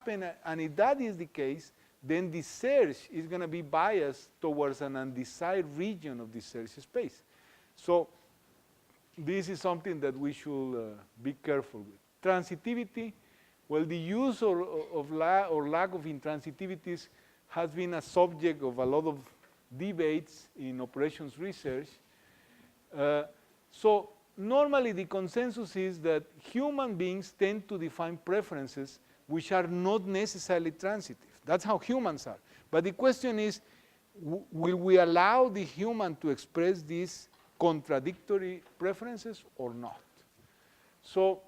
and if that is the case, then the search is going to be biased towards an undesired region of the search space. So this is something that we should be careful with. Transitivity, well, the use or lack of intransitivities has been a subject of a lot of debates in operations research. So normally the consensus is that human beings tend to define preferences which are not necessarily transitive. That's how humans are. But the question is, will we allow the human to express these contradictory preferences or not? So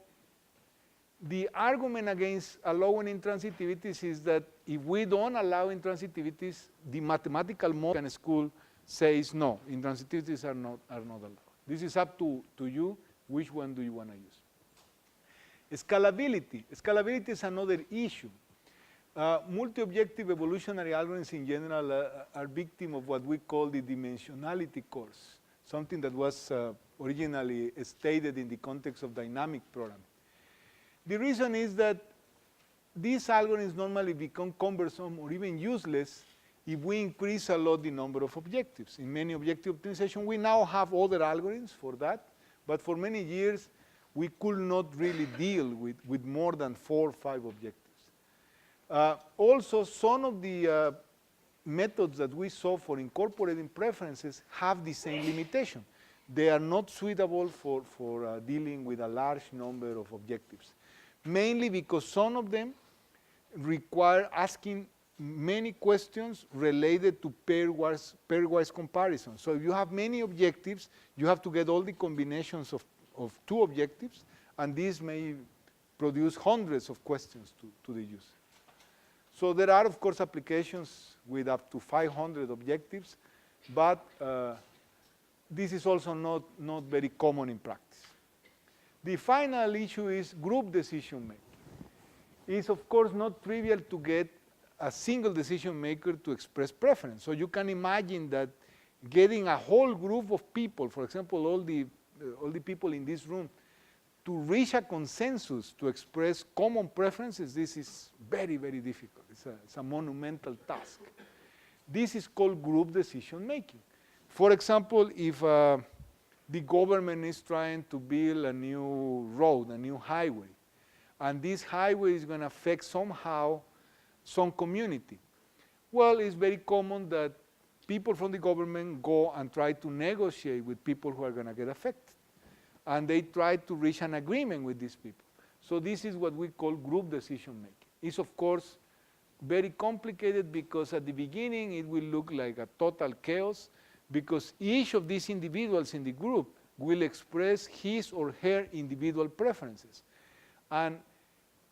the argument against allowing intransitivities is that if we don't allow intransitivities, the mathematical model in school says no, intransitivities are not allowed. This is up to you, which one do you want to use. Scalability. Scalability is another issue. Multi-objective evolutionary algorithms in general are victim of what we call the dimensionality curse, something that was originally stated in the context of dynamic programming. The reason is that these algorithms normally become cumbersome or even useless if we increase a lot the number of objectives. In many objective optimization, we now have other algorithms for that, but for many years, we could not really deal with more than 4 or 5 objectives. Also, some of the methods that we saw for incorporating preferences have the same limitation. They are not suitable for dealing with a large number of objectives, mainly because some of them require asking many questions related to pairwise comparison. So if you have many objectives, you have to get all the combinations of 2 objectives, and this may produce hundreds of questions to the user. So there are, of course, applications with up to 500 objectives, but this is also not very common in practice. The final issue is group decision making. It's, of course, not trivial to get a single decision maker to express preference. So you can imagine that getting a whole group of people, for example, all the people in this room, to reach a consensus to express common preferences, this is very, very difficult. It's a monumental task. This is called group decision making. For example, if the government is trying to build a new road, a new highway, and this highway is going to affect somehow some community. Well, it's very common that people from the government go and try to negotiate with people who are going to get affected. And they try to reach an agreement with these people. So this is what we call group decision making. It's, of course, very complicated because at the beginning it will look like a total chaos because each of these individuals in the group will express his or her individual preferences. And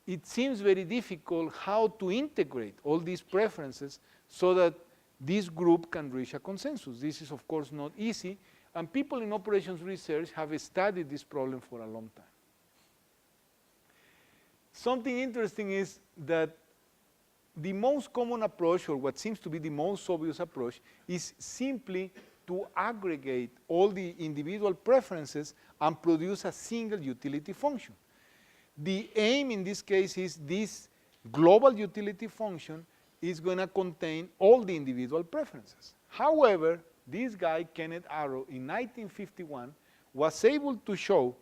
it seems very difficult how to integrate all these preferences so that this group can reach a consensus. This is, of course, not easy, and people in operations research have studied this problem for a long time. Something interesting is that the most common approach, or what seems to be the most obvious approach, is simply to aggregate all the individual preferences and produce a single utility function. The aim in this case is this global utility function is going to contain all the individual preferences. However, this guy, Kenneth Arrow, in 1951, was able to show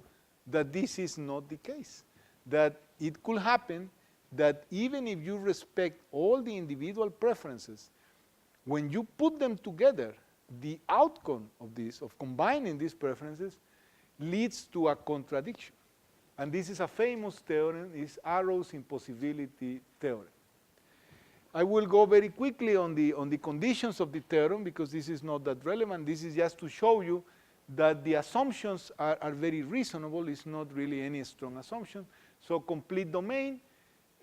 that this is not the case, that it could happen that even if you respect all the individual preferences, when you put them together, the outcome of this, of combining these preferences, leads to a contradiction. And this is a famous theorem, it's Arrow's impossibility theorem. I will go very quickly on the conditions of the theorem because this is not that relevant. This is just to show you that the assumptions are very reasonable. It's not really any strong assumption. So complete domain,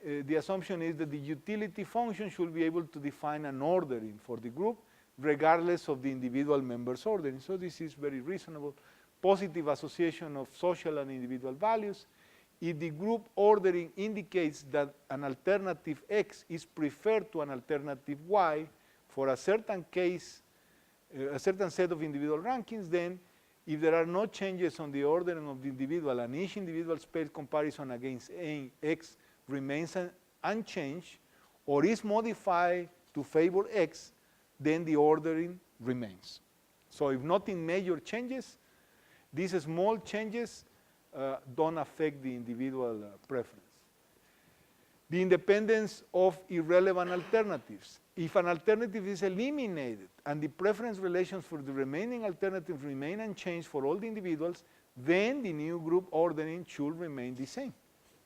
the assumption is that the utility function should be able to define an ordering for the group regardless of the individual members' ordering. So this is very reasonable. Positive association of social and individual values. If the group ordering indicates that an alternative X is preferred to an alternative Y for a certain case, a certain set of individual rankings, then if there are no changes on the ordering of the individual and each individual space comparison against X remains unchanged or is modified to favor X, then the ordering remains. So if nothing major changes, these small changes don't affect the individual preference. The independence of irrelevant alternatives. If an alternative is eliminated and the preference relations for the remaining alternatives remain unchanged for all the individuals, then the new group ordering should remain the same.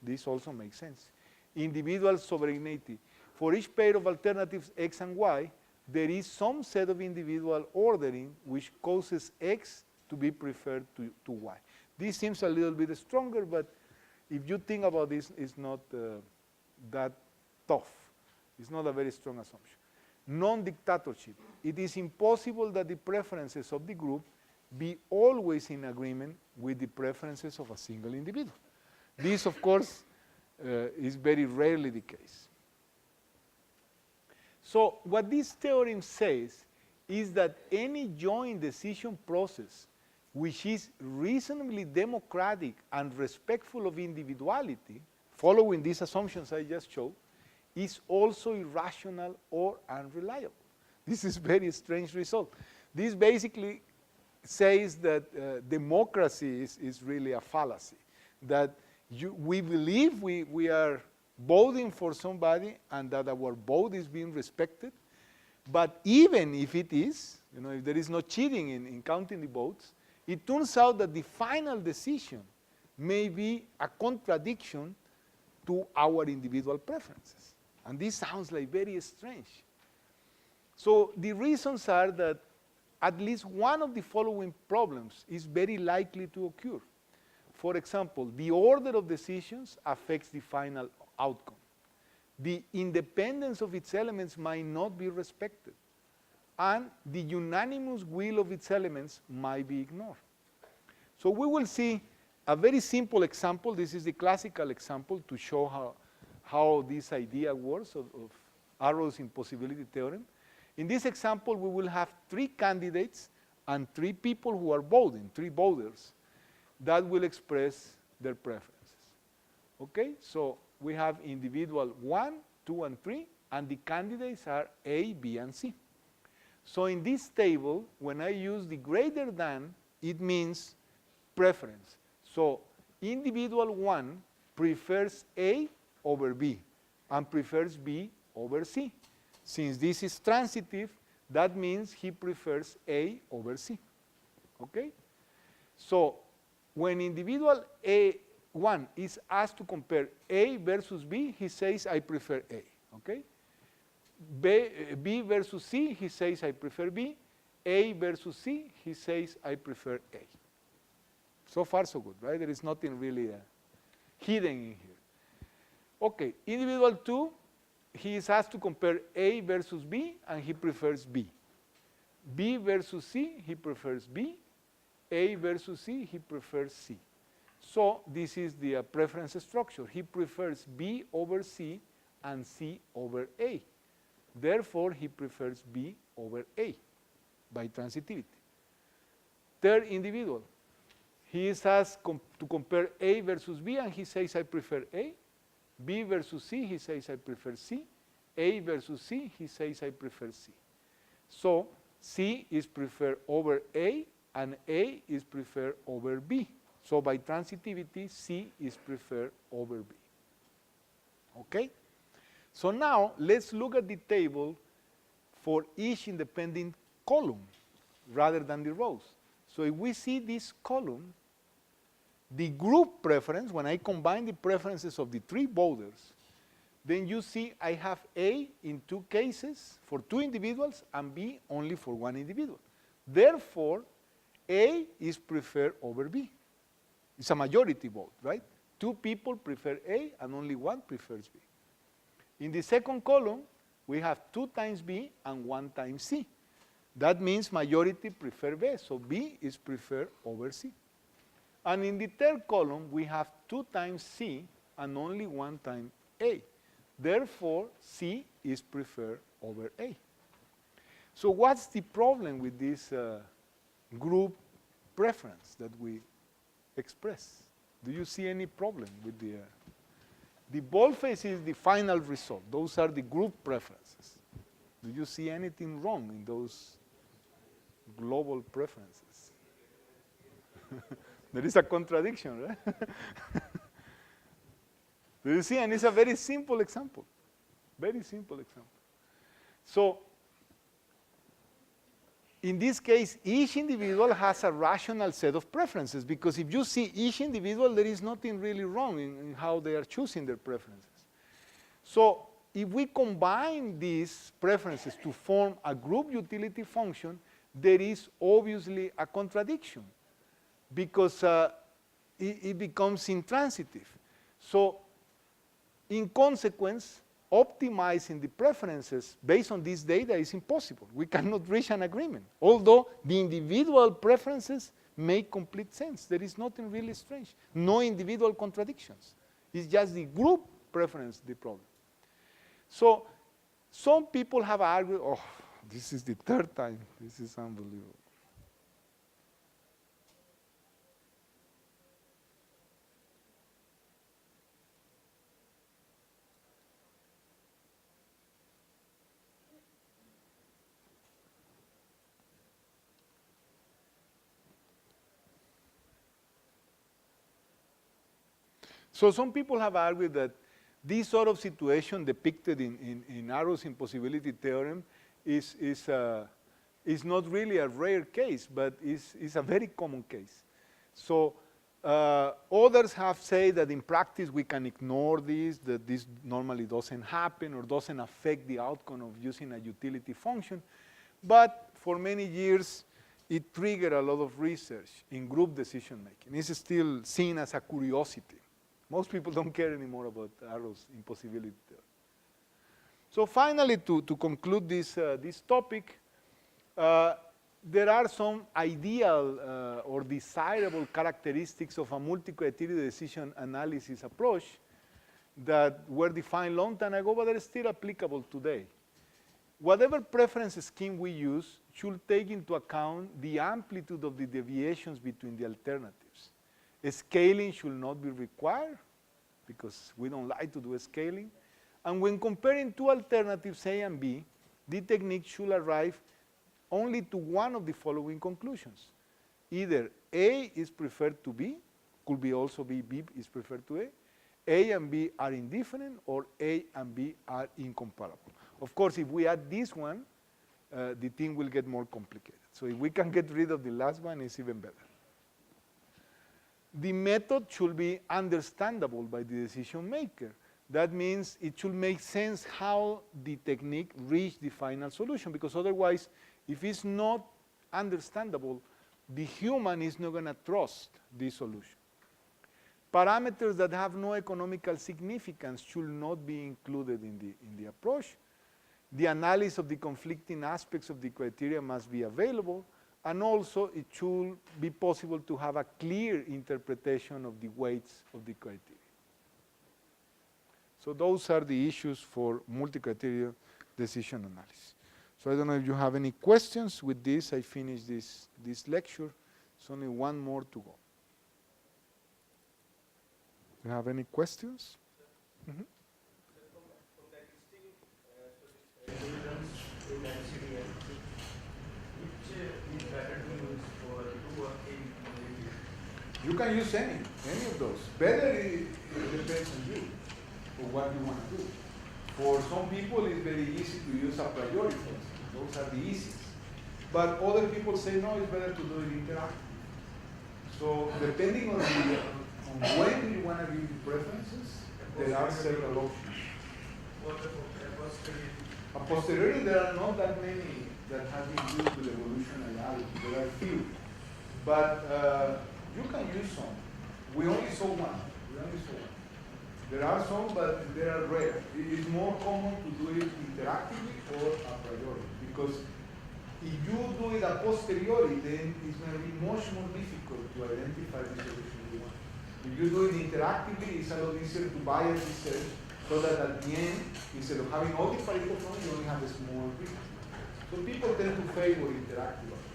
This also makes sense. Individual sovereignty. For each pair of alternatives X and Y, there is some set of individual ordering which causes X to be preferred to Y. This seems a little bit stronger, but if you think about this, it's not that tough. It's not a very strong assumption. Non-dictatorship. It is impossible that the preferences of the group be always in agreement with the preferences of a single individual. This, of course, is very rarely the case. So what this theorem says is that any joint decision process which is reasonably democratic and respectful of individuality, following these assumptions I just showed, is also irrational or unreliable. This is a very strange result. This basically says that democracy is really a fallacy, that we believe we are voting for somebody and that our vote is being respected, but even if it is, if there is no cheating in counting the votes, it turns out that the final decision may be a contradiction to our individual preferences. And this sounds like very strange. So the reasons are that at least one of the following problems is very likely to occur. For example, the order of decisions affects the final outcome. The independence of its elements might not be respected, and the unanimous will of its elements might be ignored. So we will see a very simple example. This is the classical example to show how this idea works of Arrow's impossibility theorem. In this example, we will have 3 candidates and 3 people who are voting, 3 voters, that will express their preferences. Okay, so we have individual 1, 2, and 3, and the candidates are A, B, and C. So in this table, when I use the greater than, it means preference. So individual 1 prefers A over B and prefers B over C. Since this is transitive, that means he prefers A over C. Okay? So when individual A1 is asked to compare A versus B, he says, I prefer A. Okay? B versus C, he says, I prefer B. A versus C, he says, I prefer A. So far, so good, right? There is nothing really hidden in here. Okay, individual 2, he is asked to compare A versus B, and he prefers B. B versus C, he prefers B. A versus C, he prefers C. So this is the preference structure. He prefers B over C and C over A. Therefore, he prefers B over A by transitivity. Third individual, he is asked to compare A versus B, and he says, I prefer A. B versus C, he says, I prefer C. A versus C, he says, I prefer C. So C is preferred over A, and A is preferred over B. So by transitivity, C is preferred over B. Okay? So now, let's look at the table for each independent column rather than the rows. So if we see this column, the group preference, when I combine the preferences of the 3 voters, then you see I have A in 2 cases for 2 individuals and B only for 1 individual. Therefore, A is preferred over B. It's a majority vote, right? 2 people prefer A and only 1 prefers B. In the second column, we have 2 times B and 1 times C. That means majority prefer B, so B is preferred over C. And in the third column, we have 2 times C and only 1 time A. Therefore, C is preferred over A. So what's the problem with this group preference that we express? Do you see any problem with the The boldface is the final result. Those are the group preferences. Do you see anything wrong in those global preferences? There is a contradiction, right? Do you see? And it's a very simple example. Very simple example. So, in this case, each individual has a rational set of preferences, because if you see each individual, there is nothing really wrong in how they are choosing their preferences. So, if we combine these preferences to form a group utility function, there is obviously a contradiction, because it becomes intransitive. So, in consequence, optimizing the preferences based on this data is impossible. We cannot reach an agreement, although the individual preferences make complete sense. There is nothing really strange. No individual contradictions. It's just the group preference the problem. So some people have argued, oh, this is the third time. This is unbelievable. So some people have argued that this sort of situation depicted in Arrow's impossibility theorem is not really a rare case, but is a very common case. So others have said that in practice we can ignore this, that this normally doesn't happen or doesn't affect the outcome of using a utility function. But for many years, it triggered a lot of research in group decision making. It's still seen as a curiosity. Most people don't care anymore about Arrow's impossibility theorem. So finally, to conclude this topic, there are some ideal or desirable characteristics of a multi-criteria decision analysis approach that were defined long time ago, but are still applicable today. Whatever preference scheme we use should take into account the amplitude of the deviations between the alternatives. Scaling should not be required, because we don't like to do scaling. And when comparing two alternatives, A and B, the technique should arrive only to one of the following conclusions. Either A is preferred to B, could be also B is preferred to A and B are indifferent, or A and B are incomparable. Of course, if we add this one, the thing will get more complicated. So if we can get rid of the last one, it's even better. The method should be understandable by the decision maker. That means it should make sense how the technique reached the final solution, because otherwise, if it's not understandable, the human is not going to trust the solution. Parameters that have no economical significance should not be included in the approach. The analysis of the conflicting aspects of the criteria must be available. And also, it should be possible to have a clear interpretation of the weights of the criteria. So those are the issues for multi-criteria decision analysis. So I don't know if you have any questions. With this, I finish this lecture. There's only one more to go. Do you have any questions? Mm-hmm. You can use any of those. Better it depends on you, or what you want to do. For some people, it's very easy to use a priori function. Those are the easiest. But other people say, no, it's better to do it interactive. So depending on when you want to give the preferences, there are several options. A posteriori, there are not that many that have been used with evolutionary algorithms. There are few. But you can use some. We only saw one. There are some, but they are rare. It is more common to do it interactively or a priori. Because if you do it a posteriori, then it's going to be much more difficult to identify the solution you want. If you do it interactively, it's a lot easier to bias the search, so that at the end, instead of having all the Pareto from, you only have a small group. So people tend to favor interactive approach.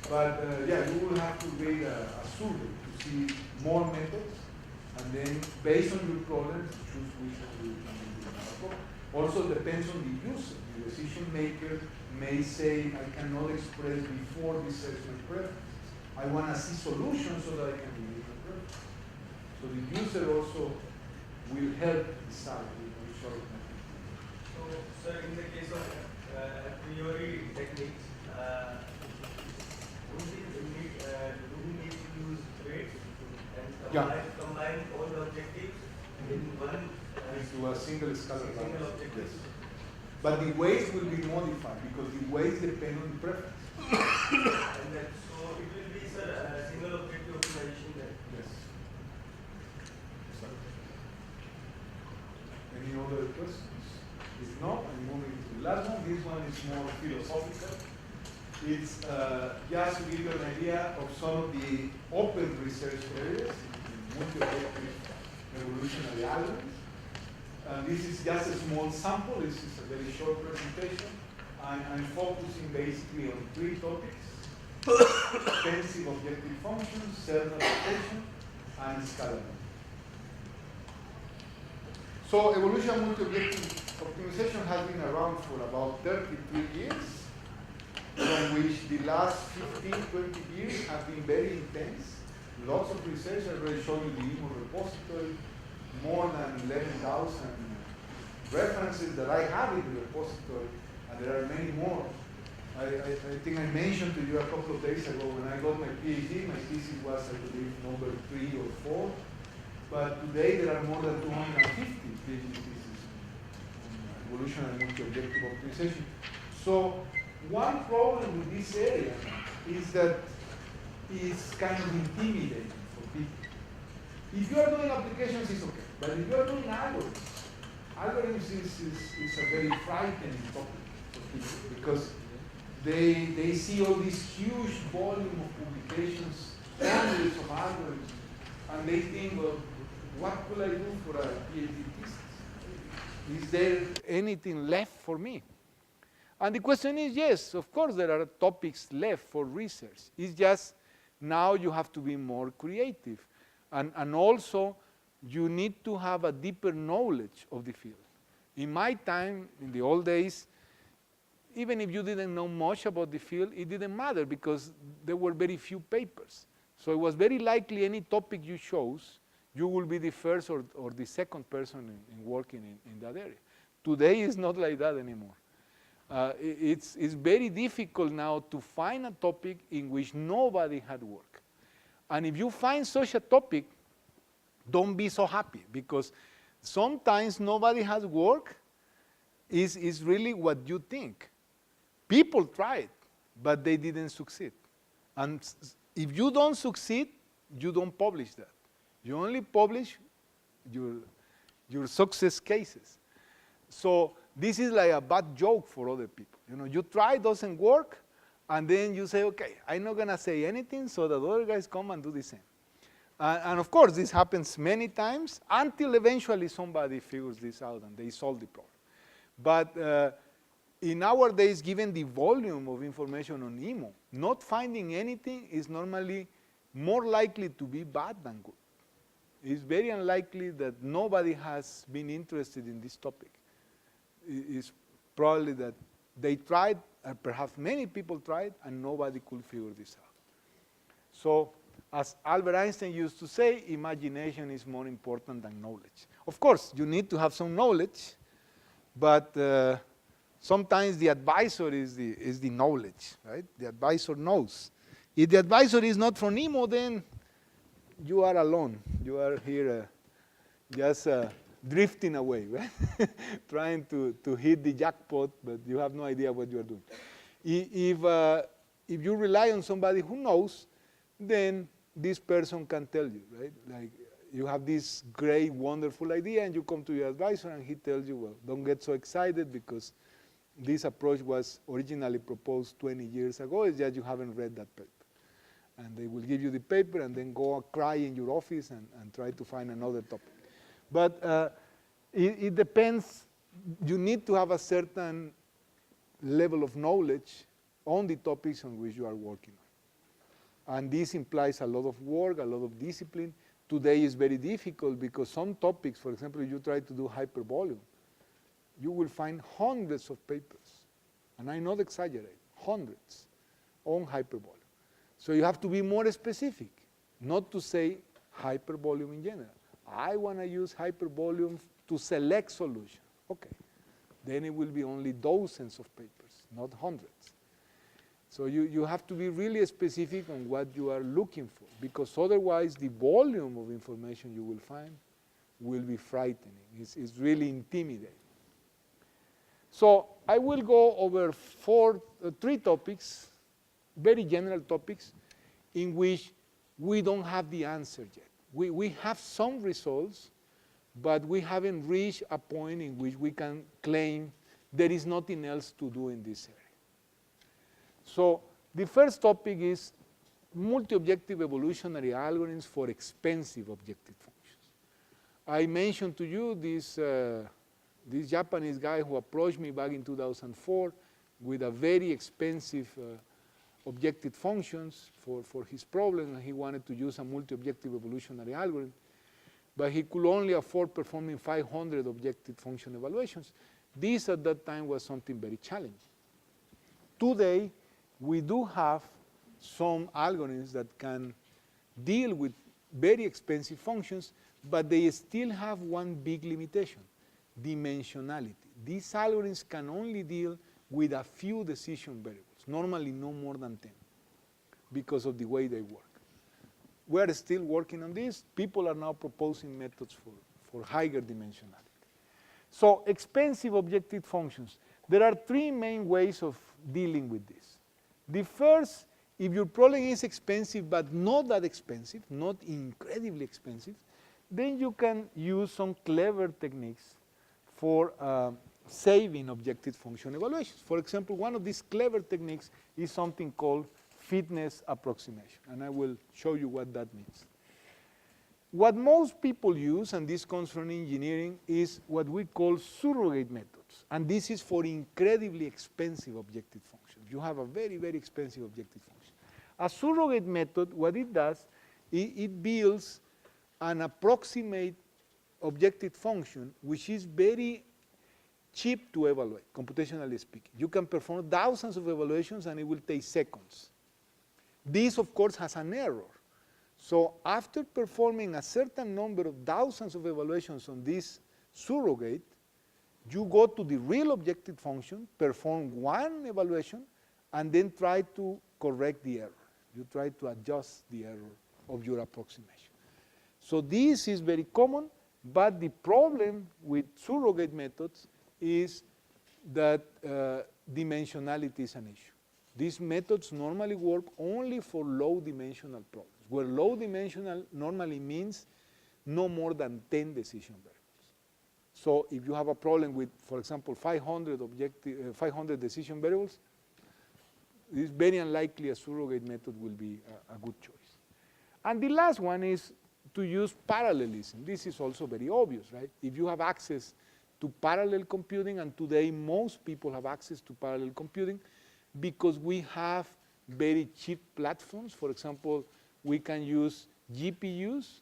But yeah, you will have to read a survey to see more methods And then, based on your problems, choose which one you can do. Also depends on the user. The decision maker may say, I cannot express before this sets my preferences. I want to see solutions so that I can release my preferences. So the user also will help decide which sort of method. So, sir, in the case of a priori techniques, do we need to use weights and combine all the objectives in one into a single scalar objective? Yes. But the weights will be modified because the weights depend on the preference. And that, so it will be, sir, a single objective optimization then? Yes. Any other questions? If not, I'm moving to the last one. This one is more philosophical. It's just to give you an idea of some of the open research areas in multi-objective evolutionary algorithms. This is just a small sample. This is a very short presentation. I'm focusing basically on 3 topics: extensive objective functions, self-adaptation, and scalability. So evolution multi-objective optimization has been around for about 33 years, from which the last 15, 20 years have been very intense. Lots of research. I already showed you the Imo repository, more than 11,000 references that I have in the repository, and there are many more. I think I mentioned to you a couple of days ago when I got my PhD, my thesis was, I believe, number 3 or 4. But today there are more than 250 PhD theses on evolutionary multi-objective optimization. So one problem with this area is that it's kind of intimidating for people. If you are doing applications, it's okay. But if you are doing algorithms is a very frightening topic for people because they see all this huge volume of publications, hundreds of algorithms, and they think, well, what could I do for a PhD thesis? Is there anything left for me? And the question is, yes, of course there are topics left for research. It's just now you have to be more creative. And also, you need to have a deeper knowledge of the field. In my time, in the old days, even if you didn't know much about the field, it didn't matter because there were very few papers. So it was very likely any topic you chose, you will be the first or the second person in working in that area. Today, it's not like that anymore. It's very difficult now to find a topic in which nobody had worked. And if you find such a topic, don't be so happy because sometimes nobody has work is really what you think. People tried, but they didn't succeed. And if you don't succeed, you don't publish that. You only publish your success cases. So this is like a bad joke for other people. You know, you try, doesn't work, and then you say, okay, I'm not gonna say anything so that other guys come and do the same. And of course, this happens many times until eventually somebody figures this out and they solve the problem. But in our days, given the volume of information on Imo, not finding anything is normally more likely to be bad than good. It's very unlikely that nobody has been interested in this topic. It's probably that they tried, perhaps many people tried, and nobody could figure this out. So, as Albert Einstein used to say, imagination is more important than knowledge. Of course, you need to have some knowledge, but sometimes the advisor is the knowledge, right? The advisor knows. If the advisor is not from Imo, then you are alone. You are here just drifting away, right? Trying to hit the jackpot, but you have no idea what you are doing. If you rely on somebody who knows, then this person can tell you, right? Like you have this great, wonderful idea, and you come to your advisor, and he tells you, well, don't get so excited because this approach was originally proposed 20 years ago. It's just you haven't read that paper. And they will give you the paper and then go cry in your office and try to find another topic. But it depends. You need to have a certain level of knowledge on the topics on which you are working on. And this implies a lot of work, a lot of discipline today is very difficult because some topics, for example, if you try to do hypervolume, you will find hundreds of papers, and I not exaggerate, hundreds on hypervolume. So you have to be more specific, not to say hypervolume in general. I want to use hypervolume to select solutions. Okay, then it will be only dozens of papers, not hundreds. So you have to be really specific on what you are looking for, because otherwise the volume of information you will find will be frightening. It's really intimidating. So I will go over three topics, very general topics, in which we don't have the answer yet. We have some results, but we haven't reached a point in which we can claim there is nothing else to do in this area. So the first topic is multi-objective evolutionary algorithms for expensive objective functions. I mentioned to you this Japanese guy who approached me back in 2004 with a very expensive objective functions for his problem, and he wanted to use a multi-objective evolutionary algorithm, but he could only afford performing 500 objective function evaluations. This at that time was something very challenging. Today, we do have some algorithms that can deal with very expensive functions, but they still have one big limitation: dimensionality. These algorithms can only deal with a few decision variables, normally no more than 10, because of the way they work. We are still working on this. People are now proposing methods for higher dimensionality. So expensive objective functions. There are three main ways of dealing with this. The first, if your problem is expensive but not that expensive, not incredibly expensive, then you can use some clever techniques for saving objective function evaluations. For example, one of these clever techniques is something called fitness approximation, and I will show you what that means. What most people use, and this comes from engineering, is what we call surrogate methods, and this is for incredibly expensive objective functions. You have a very, very expensive objective function. A surrogate method, what it does, it builds an approximate objective function which is very cheap to evaluate, computationally speaking. You can perform thousands of evaluations and it will take seconds. This, of course, has an error. So after performing a certain number of thousands of evaluations on this surrogate, you go to the real objective function, perform one evaluation, and then try to correct the error. You try to adjust the error of your approximation. So this is very common, but the problem with surrogate methods is that dimensionality is an issue. These methods normally work only for low dimensional problems, where low dimensional normally means no more than 10 decision variables. So if you have a problem with, for example, 500 decision variables, it's very unlikely a surrogate method will be a good choice. And the last one is to use parallelism. This is also very obvious, right? If you have access to parallel computing, and today most people have access to parallel computing because we have very cheap platforms. For example, we can use GPUs.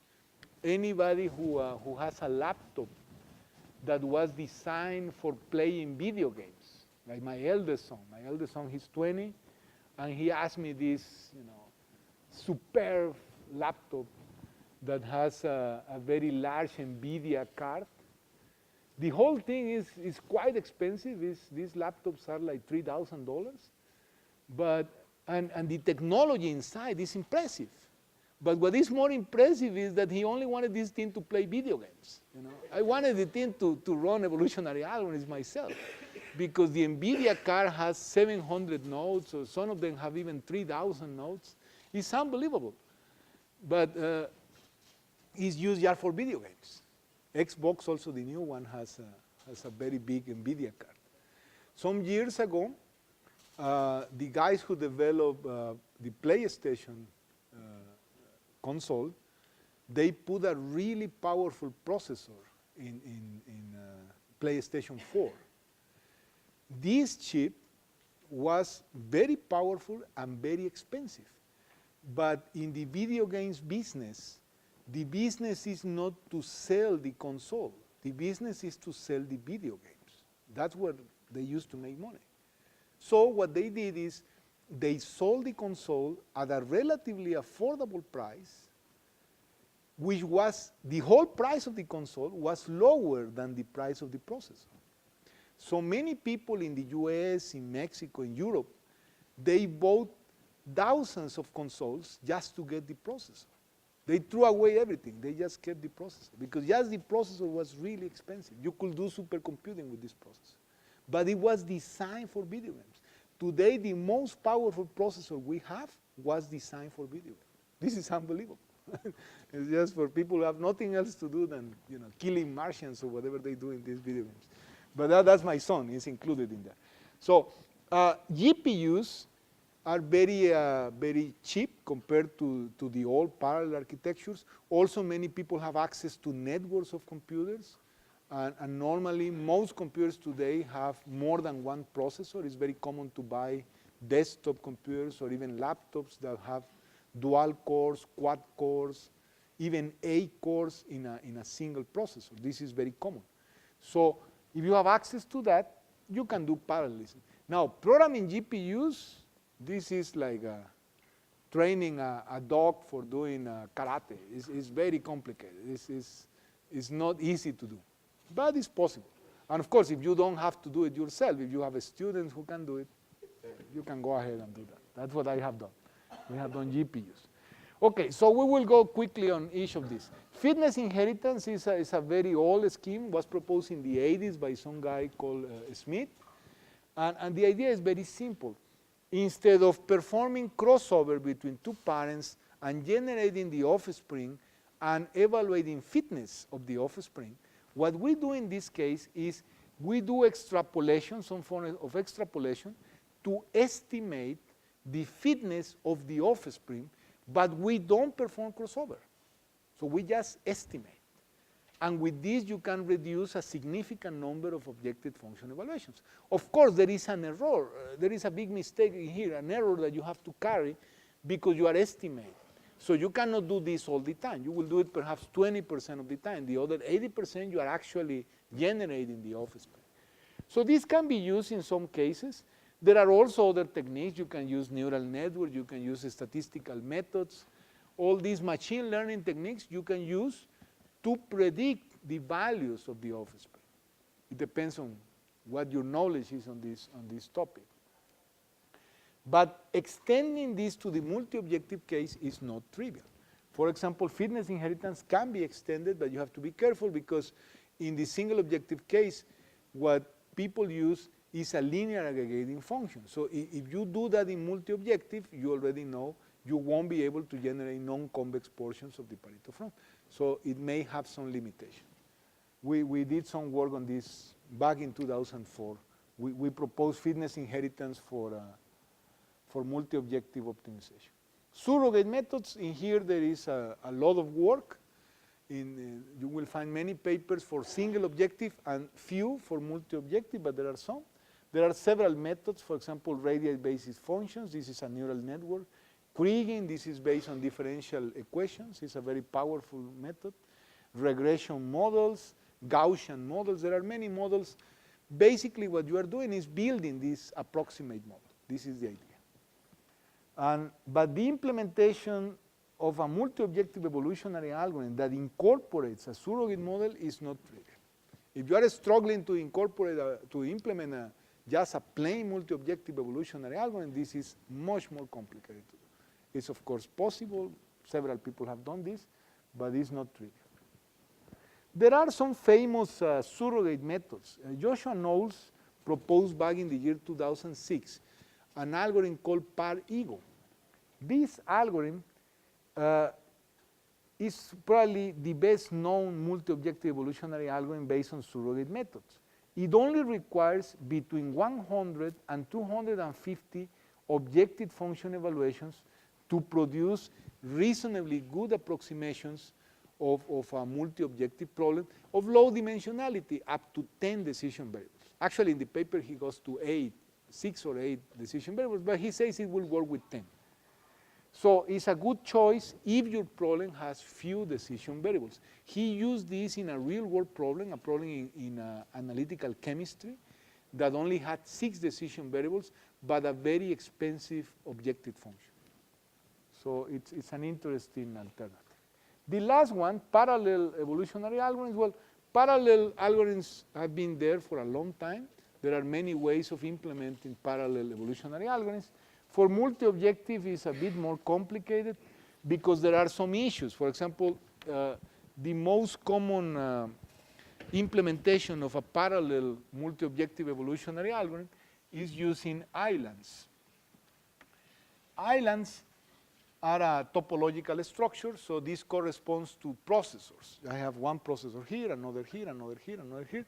Anybody who has a laptop that was designed for playing video games, like my eldest son, he's 20, and he asked me this, superb laptop that has a very large NVIDIA card. The whole thing is quite expensive. These laptops are like $3,000, and the technology inside is impressive. But what is more impressive is that he only wanted this thing to play video games. I wanted the thing to run evolutionary algorithms myself, because the NVIDIA card has 700 nodes, or some of them have even 3,000 nodes. It's unbelievable. But it's used just for video games. Xbox, also the new one, has a very big NVIDIA card. Some years ago, the guys who developed the PlayStation console, they put a really powerful processor in PlayStation 4. This chip was very powerful and very expensive. But in the video games business, The business is not to sell the console. The business is to sell the video games. That's where they used to make money. So what they did is they sold the console at a relatively affordable price, which was, the whole price of the console was lower than the price of the processor. So many people in the US, in Mexico, in Europe, they bought thousands of consoles just to get the processor. They threw away everything. They just kept the processor because just the processor was really expensive. You could do supercomputing with this processor. But it was designed for video games. Today, the most powerful processor we have was designed for video games. This is unbelievable. It's just for people who have nothing else to do than killing Martians or whatever they do in these video games. But that's my son. He's included in that. So GPUs are very cheap compared to the old parallel architectures. Also, many people have access to networks of computers. And normally, most computers today have more than one processor. It's very common to buy desktop computers or even laptops that have dual cores, quad cores, even 8 cores in a single processor. This is very common. So if you have access to that, you can do parallelism. Now, programming GPUs, this is like training a dog for doing karate. It's very complicated. It's not easy to do, but it's possible. And of course, if you don't have to do it yourself, if you have a student who can do it, you can go ahead and do that. That's what I have done. We have done GPUs. Okay, so we will go quickly on each of these. Fitness inheritance is a very old scheme, was proposed in the 80s by some guy called Smith. And the idea is very simple. Instead of performing crossover between two parents and generating the offspring and evaluating fitness of the offspring, what we do in this case is we do extrapolation, some form of extrapolation, to estimate the fitness of the offspring, but we don't perform crossover. So we just estimate. And with this, you can reduce a significant number of objective function evaluations. Of course, there is an error. There is a big mistake in here, an error that you have to carry because you are estimating. So you cannot do this all the time. You will do it perhaps 20% of the time. The other 80%, you are actually generating the offspring. So this can be used in some cases. There are also other techniques. You can use neural networks. You can use statistical methods. All these machine learning techniques you can use to predict the values of the offspring. It depends on what your knowledge is on this topic. But extending this to the multi-objective case is not trivial. For example, fitness inheritance can be extended, but you have to be careful because in the single objective case, what people use is a linear aggregating function. So if you do that in multi-objective, you already know you won't be able to generate non-convex portions of the Pareto form. So it may have some limitation. We did some work on this back in 2004. We proposed fitness inheritance for multi-objective optimization. Surrogate methods, in here there is a lot of work. You will find many papers for single objective and few for multi-objective, but there are some. There are several methods, for example, radial basis functions. This is a neural network. Kriging, this is based on differential equations. It's a very powerful method. Regression models, Gaussian models. There are many models. Basically, what you are doing is building this approximate model. This is the idea. But the implementation of a multi-objective evolutionary algorithm that incorporates a surrogate model is not trivial. If you are struggling to implement just a plain multi-objective evolutionary algorithm, this is much more complicated to do. It's of course possible. Several people have done this, but it's not trivial. There are some famous surrogate methods. Joshua Knowles proposed back in the year 2006 an algorithm called PAR-EGO. This algorithm is probably the best known multi-objective evolutionary algorithm based on surrogate methods. It only requires between 100 and 250 objective function evaluations to produce reasonably good approximations of a multi-objective problem of low dimensionality up to 10 decision variables. Actually, in the paper, he goes to 6 or 8 decision variables, but he says it will work with 10. So it's a good choice if your problem has few decision variables. He used this in a real-world problem, a problem in analytical chemistry that only had 6 decision variables, but a very expensive objective function. So it's an interesting alternative. The last one, parallel evolutionary algorithms. Well, parallel algorithms have been there for a long time. There are many ways of implementing parallel evolutionary algorithms. For multi-objective, it's a bit more complicated because there are some issues. For example, the most common implementation of a parallel multi-objective evolutionary algorithm is using islands. Islands are a topological structure, so this corresponds to processors. I have one processor here, another here, another here, another here,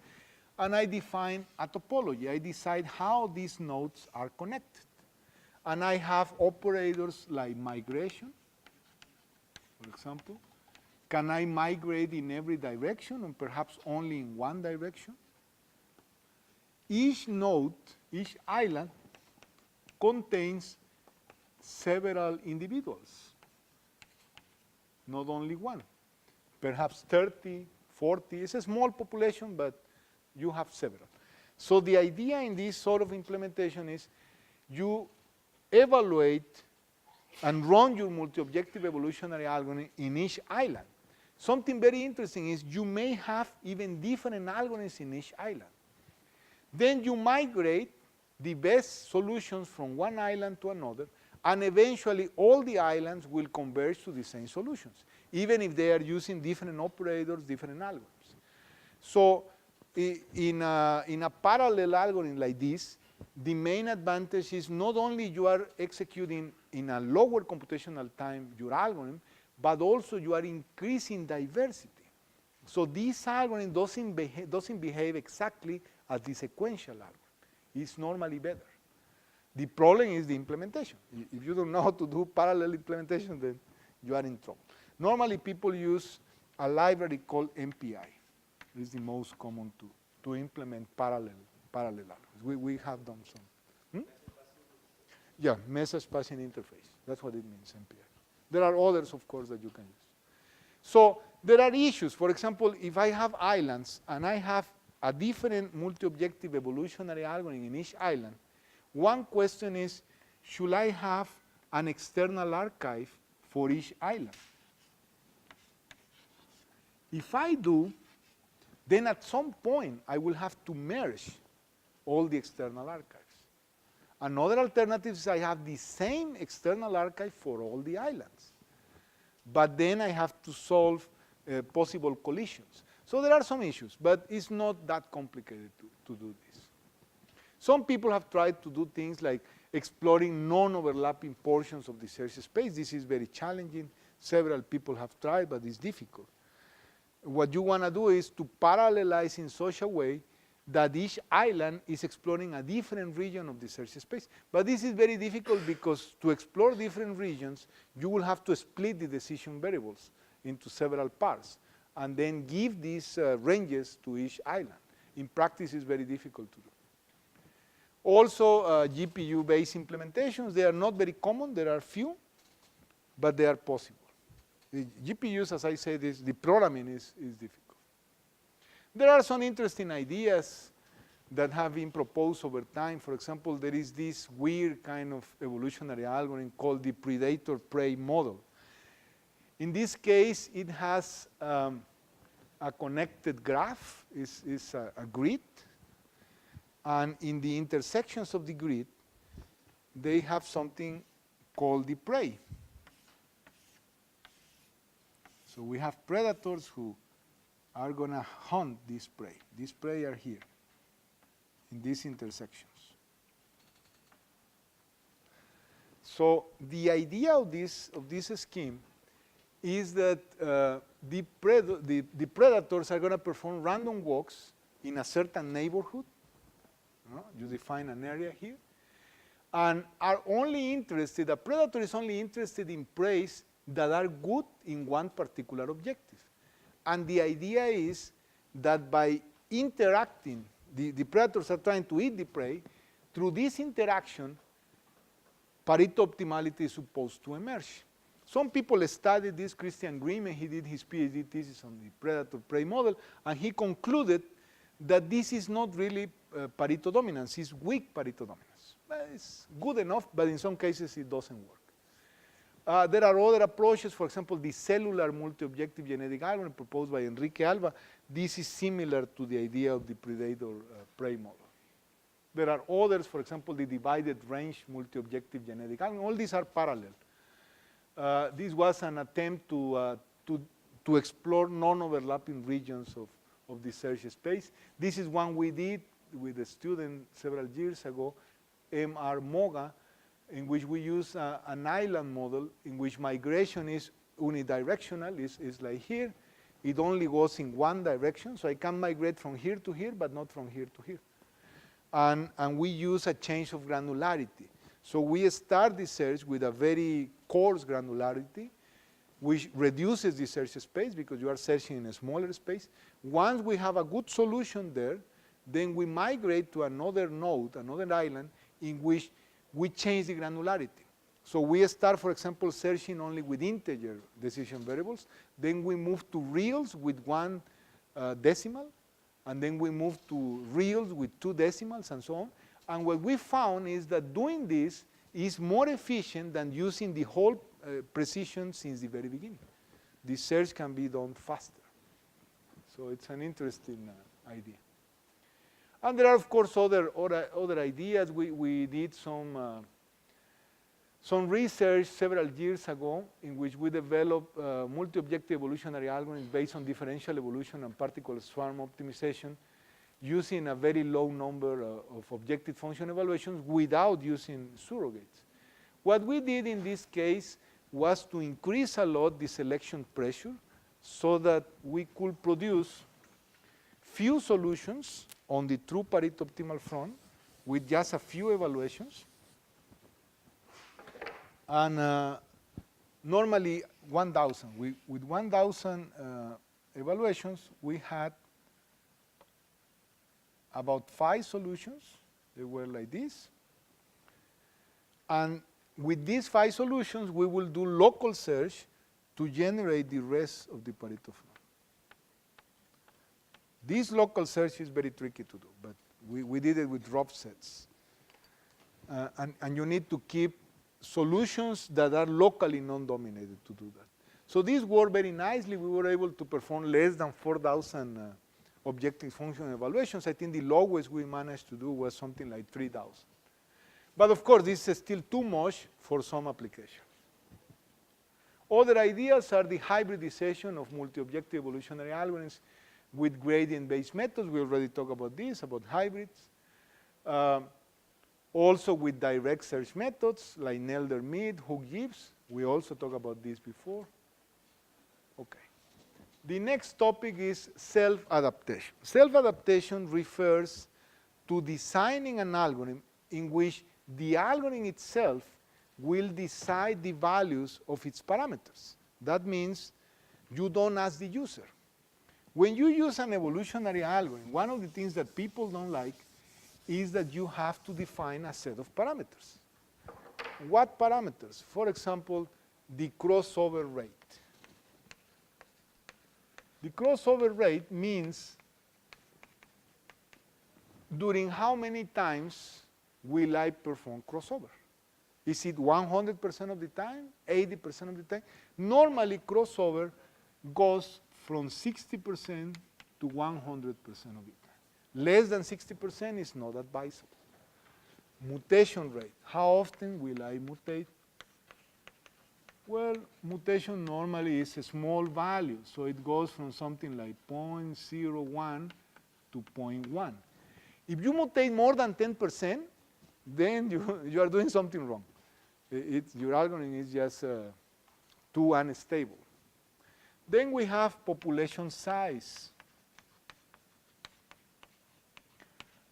and I define a topology. I decide how these nodes are connected. And I have operators like migration, for example. Can I migrate in every direction and perhaps only in one direction? Each node, each island, contains several individuals, not only one. Perhaps 30, 40. It's a small population, but you have several. So the idea in this sort of implementation is you evaluate and run your multi-objective evolutionary algorithm in each island. Something very interesting is you may have even different algorithms in each island. Then you migrate the best solutions from one island to another, and eventually all the islands will converge to the same solutions, even if they are using different operators, different algorithms. So in a parallel algorithm like this, the main advantage is not only you are executing in a lower computational time your algorithm, but also you are increasing diversity. So this algorithm doesn't behave exactly as the sequential algorithm. It's normally better. The problem is the implementation. If you don't know how to do parallel implementation, then you are in trouble. Normally people use a library called MPI. It's the most common to implement parallel algorithms. We have done some. Yeah, message passing interface. That's what it means, MPI. There are others, of course, that you can use. So there are issues. For example, if I have islands and I have a different multi-objective evolutionary algorithm in each island, one question is, should I have an external archive for each island? If I do, then at some point I will have to merge all the external archives. Another alternative is I have the same external archive for all the islands. But then I have to solve possible collisions. So there are some issues, but it's not that complicated to do this. Some people have tried to do things like exploring non-overlapping portions of the search space. This is very challenging. Several people have tried, but it's difficult. What you want to do is to parallelize in such a way that each island is exploring a different region of the search space. But this is very difficult because to explore different regions, you will have to split the decision variables into several parts and then give these ranges to each island. In practice, it's very difficult to do. Also, GPU-based implementations, they are not very common. There are few, but they are possible. The GPUs, as I said, the programming is difficult. There are some interesting ideas that have been proposed over time. For example, there is this weird kind of evolutionary algorithm called the predator-prey model. In this case, it has a connected graph, is a grid, and in the intersections of the grid, they have something called the prey. So we have predators who are going to hunt this prey. These prey are here in these intersections. So the idea of this scheme is that the predators are going to perform random walks in a certain neighborhood. You define an area here, and are only interested, the predator is only interested in prey that are good in one particular objective. And the idea is that by interacting, the predators are trying to eat the prey. Through this interaction, Pareto optimality is supposed to emerge. Some people studied this. Christian Griemen, he did his PhD thesis on the predator-prey model, and he concluded that this is not really Pareto dominance, it's weak Pareto dominance. It's good enough, but in some cases it doesn't work. There are other approaches, for example, the cellular multi-objective genetic algorithm proposed by Enrique Alba. This is similar to the idea of the predator-prey model. There are others, for example, the divided range multi-objective genetic algorithm. All these are parallel. This was an attempt to explore non-overlapping regions of the search space. This is one we did with a student several years ago, M.R. Moga, in which we use an island model in which migration is unidirectional, is like here. It only goes in one direction, so I can migrate from here to here, but not from here to here. And we use a change of granularity. So we start the search with a very coarse granularity, which reduces the search space because you are searching in a smaller space. Once we have a good solution there, then we migrate to another node, another island, in which we change the granularity. So we start, for example, searching only with integer decision variables. Then we move to reals with 1 decimal. And then we move to reals with 2 decimals and so on. And what we found is that doing this is more efficient than using the whole precision since the very beginning. The search can be done faster. So it's an interesting idea. And there are, of course, other ideas. We did some research several years ago in which we developed multi-objective evolutionary algorithms based on differential evolution and particle swarm optimization using a very low number of objective function evaluations without using surrogates. What we did in this case was to increase a lot the selection pressure so that we could produce few solutions on the true Pareto optimal front with just a few evaluations. And normally 1,000. With 1,000 evaluations, we had about 5 solutions. They were like this. And with these 5 solutions, we will do local search to generate the rest of the Pareto front. This local search is very tricky to do, but we did it with rough sets. And you need to keep solutions that are locally non-dominated to do that. So this worked very nicely. We were able to perform less than 4,000 objective function evaluations. I think the lowest we managed to do was something like 3,000. But of course, this is still too much for some applications. Other ideas are the hybridization of multi-objective evolutionary algorithms with gradient-based methods. We already talked about this, about hybrids. Also with direct search methods like Nelder-Mead, Hook-Gibbs. We also talked about this before. Okay. The next topic is self-adaptation. Self-adaptation refers to designing an algorithm in which the algorithm itself will decide the values of its parameters. That means you don't ask the user. When you use an evolutionary algorithm, one of the things that people don't like is that you have to define a set of parameters. What parameters? For example, the crossover rate. The crossover rate means during how many times will I perform crossover? Is it 100% of the time, 80% of the time? Normally, crossover goes from 60% to 100% of the time. Less than 60% is not advisable. Mutation rate. How often will I mutate? Well, mutation normally is a small value, so it goes from something like 0.01 to 0.1. If you mutate more than 10%, then you are doing something wrong. Your algorithm is just too unstable. Then we have population size.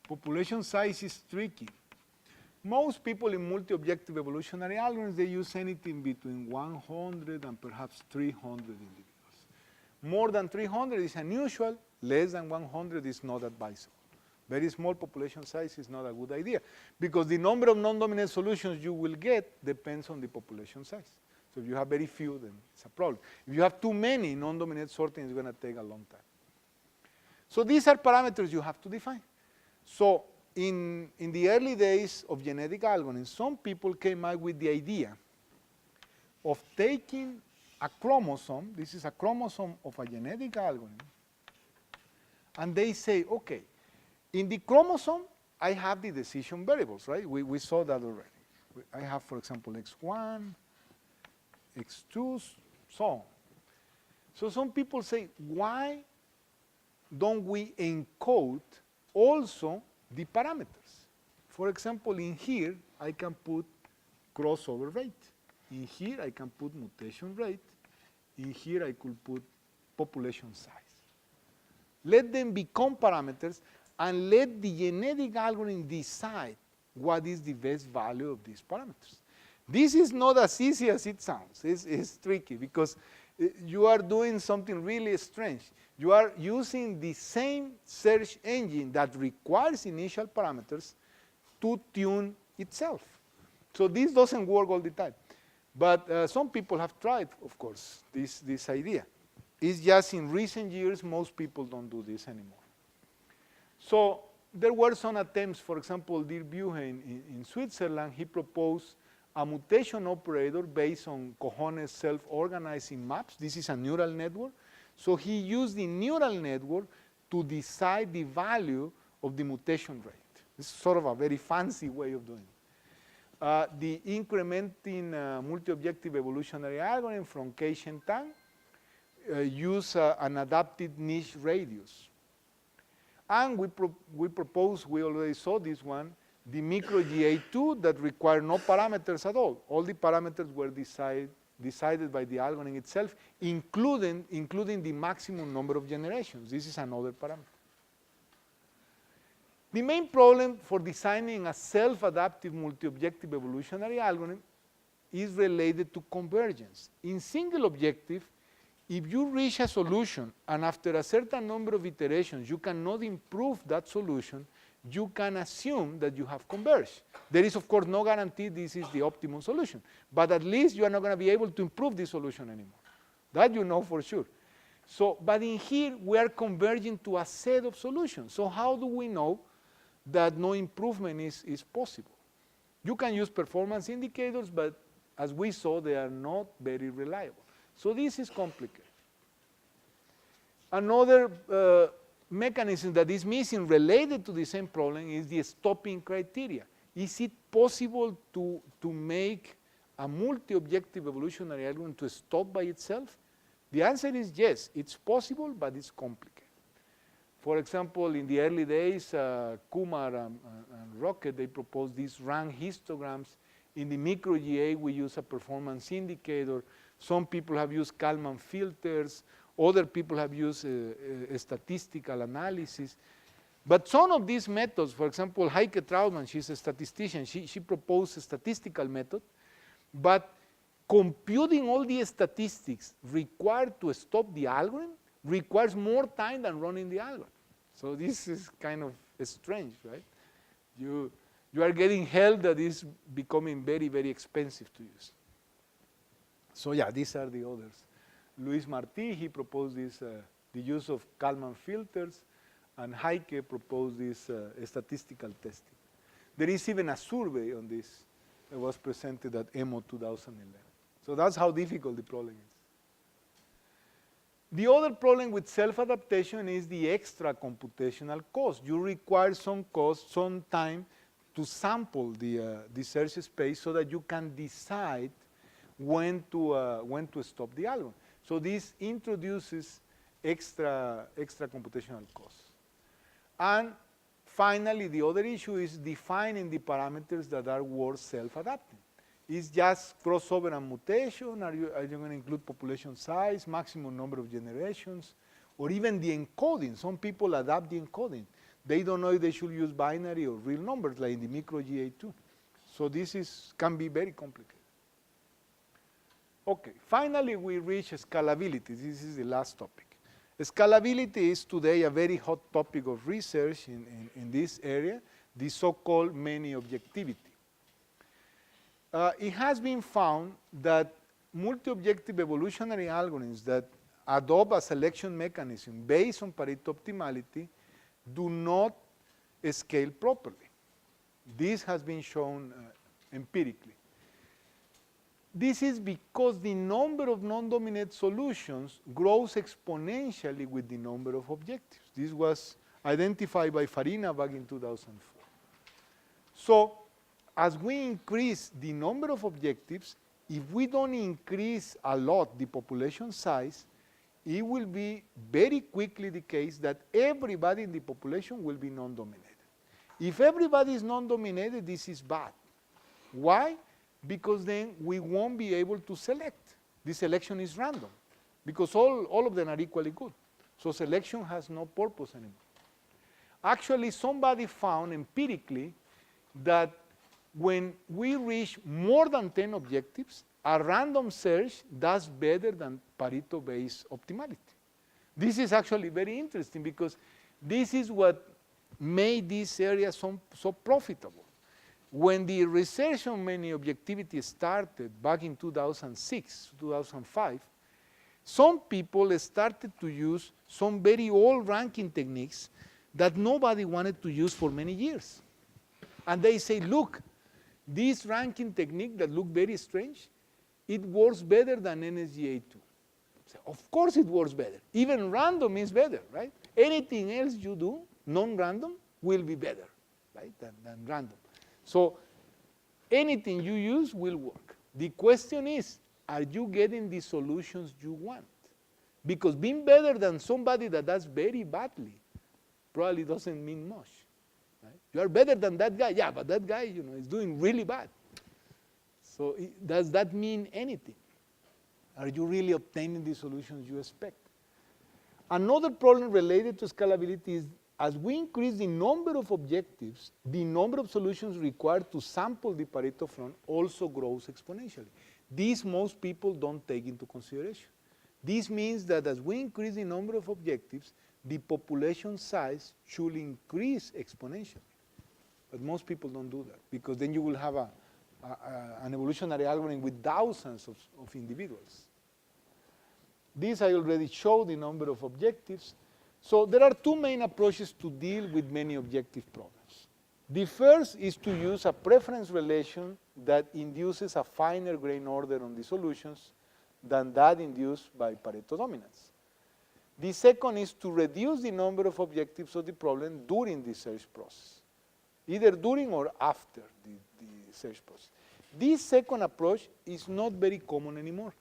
Population size is tricky. Most people in multi-objective evolutionary algorithms, they use anything between 100 and perhaps 300 individuals. More than 300 is unusual. Less than 100 is not advisable. Very small population size is not a good idea because the number of non-dominant solutions you will get depends on the population size. So if you have very few, then it's a problem. If you have too many, non-dominant sorting is going to take a long time. So these are parameters you have to define. So in the early days of genetic algorithms, some people came up with the idea of taking a chromosome, this is a chromosome of a genetic algorithm, and they say, okay, in the chromosome, I have the decision variables, right? We saw that already. I have, for example, X1, X2, so on. So some people say, why don't we encode also the parameters? For example, in here, I can put crossover rate. In here, I can put mutation rate. In here, I could put population size. Let them become parameters and let the genetic algorithm decide what is the best value of these parameters. This is not as easy as it sounds. It's tricky because you are doing something really strange. You are using the same search engine that requires initial parameters to tune itself. So this doesn't work all the time. But some people have tried, of course, this idea. It's just in recent years, most people don't do this anymore. So there were some attempts, for example, Dirk Buehen in Switzerland, he proposed a mutation operator based on cojones self-organizing maps. This is a neural network. So he used the neural network to decide the value of the mutation rate. This is sort of a very fancy way of doing it. The incrementing multi-objective evolutionary algorithm from Cage and Tang use an adapted niche radius. And we propose, we already saw this one, the micro GA2 that require no parameters at all. All the parameters were decided by the algorithm itself, including the maximum number of generations. This is another parameter. The main problem for designing a self-adaptive multi-objective evolutionary algorithm is related to convergence. In single objective, if you reach a solution and after a certain number of iterations you cannot improve that solution, you can assume that you have converged. There is, of course, no guarantee this is the optimal solution, but at least you are not going to be able to improve this solution anymore. That you know for sure. So, but in here, we are converging to a set of solutions. So how do we know that no improvement is possible? You can use performance indicators, but as we saw, they are not very reliable. So this is complicated. Another mechanism that is missing related to the same problem is the stopping criteria. Is it possible to make a multi-objective evolutionary algorithm to stop by itself? The answer is yes, it's possible, but it's complicated. For example, in the early days, Kumar and Rocket, they proposed these rank histograms. In the micro GA, we use a performance indicator. Some people have used Kalman filters. Other people have used statistical analysis. But some of these methods, for example, Heike Trautmann, she's a statistician, she proposed a statistical method, but computing all the statistics required to stop the algorithm requires more time than running the algorithm. So this is kind of strange, right? You are getting help that is becoming very, very expensive to use. So yeah, these are the others. Luis Martí, he proposed this, the use of Kalman filters, and Heike proposed this statistical testing. There is even a survey on this that was presented at EMO 2011. So that's how difficult the problem is. The other problem with self-adaptation is the extra computational cost. You require some cost, some time to sample the search space so that you can decide when to stop the algorithm. So this introduces extra computational costs. And finally, the other issue is defining the parameters that are worth self-adapting. Is just crossover and mutation? Are you going to include population size, maximum number of generations, or even the encoding? Some people adapt the encoding. They don't know if they should use binary or real numbers, like in the micro GA2. So this can be very complicated. Okay, finally we reach scalability. This is the last topic. Scalability is today a very hot topic of research in this area, the so-called many objectivity. It has been found that multi-objective evolutionary algorithms that adopt a selection mechanism based on Pareto optimality do not scale properly. This has been shown empirically. This is because the number of non-dominant solutions grows exponentially with the number of objectives. This was identified by Farina back in 2004. So, as we increase the number of objectives, if we don't increase a lot the population size, it will be very quickly the case that everybody in the population will be non-dominated. If everybody is non-dominated, this is bad. Why? Because then we won't be able to select. The selection is random, because all of them are equally good. So selection has no purpose anymore. Actually, somebody found empirically that when we reach more than 10 objectives, a random search does better than Pareto-based optimality. This is actually very interesting, because this is what made this area so profitable. When the research on many objectivity started back in 2006, 2005, some people started to use some very old ranking techniques that nobody wanted to use for many years. And they say, look, this ranking technique that looked very strange, it works better than NSGA2. So of course it works better. Even random is better, right? Anything else you do, non-random, will be better, right, than random. So anything you use will work. The question is, are you getting the solutions you want? Because being better than somebody that does very badly probably doesn't mean much. Right? You are better than that guy. Yeah, but that guy, is doing really bad. So does that mean anything? Are you really obtaining the solutions you expect? Another problem related to scalability is, as we increase the number of objectives, the number of solutions required to sample the Pareto front also grows exponentially. This most people don't take into consideration. This means that as we increase the number of objectives, the population size should increase exponentially. But most people don't do that, because then you will have an evolutionary algorithm with thousands of individuals. This I already showed, the number of objectives. So there are two main approaches to deal with many objective problems. The first is to use a preference relation that induces a finer grain order on the solutions than that induced by Pareto dominance. The second is to reduce the number of objectives of the problem during the search process, either during or after the search process. This second approach is not very common anymore.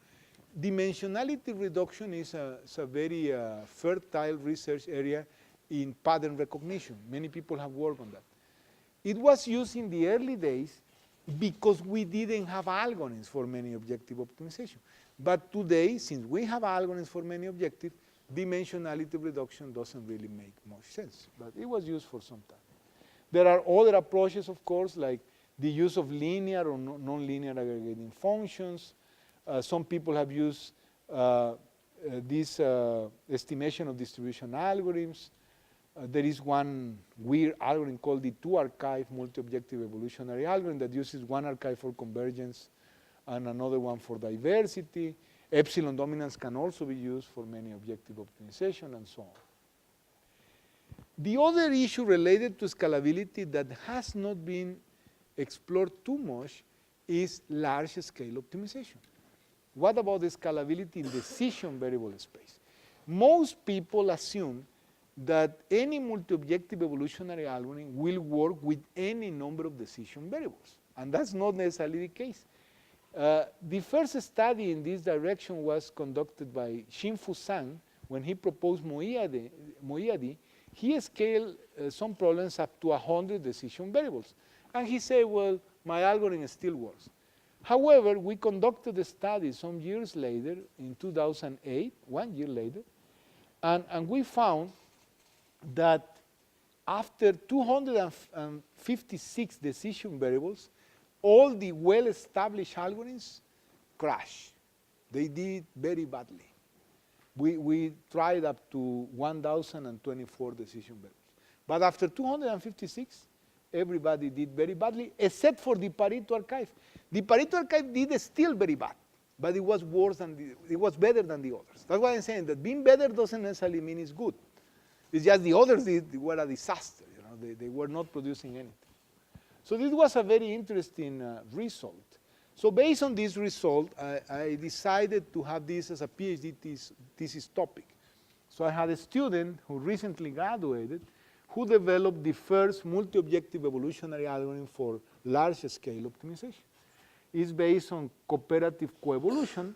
Dimensionality reduction is a very fertile research area in pattern recognition. Many people have worked on that. It was used in the early days because we didn't have algorithms for many objective optimization. But today, since we have algorithms for many objectives, dimensionality reduction doesn't really make much sense. But it was used for some time. There are other approaches, of course, like the use of linear or nonlinear aggregating functions. Some people have used this estimation of distribution algorithms. There is one weird algorithm called the two-archive multi-objective evolutionary algorithm that uses one archive for convergence and another one for diversity. Epsilon dominance can also be used for many objective optimization and so on. The other issue related to scalability that has not been explored too much is large-scale optimization. What about the scalability in decision variable space? Most people assume that any multi-objective evolutionary algorithm will work with any number of decision variables, and that's not necessarily the case. The first study in this direction was conducted by Xinfu Zhang when he proposed Moiadi. He scaled some problems up to 100 decision variables, and he said, well, my algorithm still works. However, we conducted a study some years later, in 2008, 1 year later, and we found that after 256 decision variables, all the well-established algorithms crashed. They did very badly. We tried up to 1,024 decision variables. But after 256, everybody did very badly, except for the Pareto archive. The Pareto archive did still very bad, but it was worse than it was better than the others. That's why I'm saying that being better doesn't necessarily mean it's good. It's just the others were a disaster. They were not producing anything. So this was a very interesting result. So based on this result, I decided to have this as a PhD thesis topic. So I had a student who recently graduated who developed the first multi-objective evolutionary algorithm for large-scale optimization. It's based on cooperative coevolution,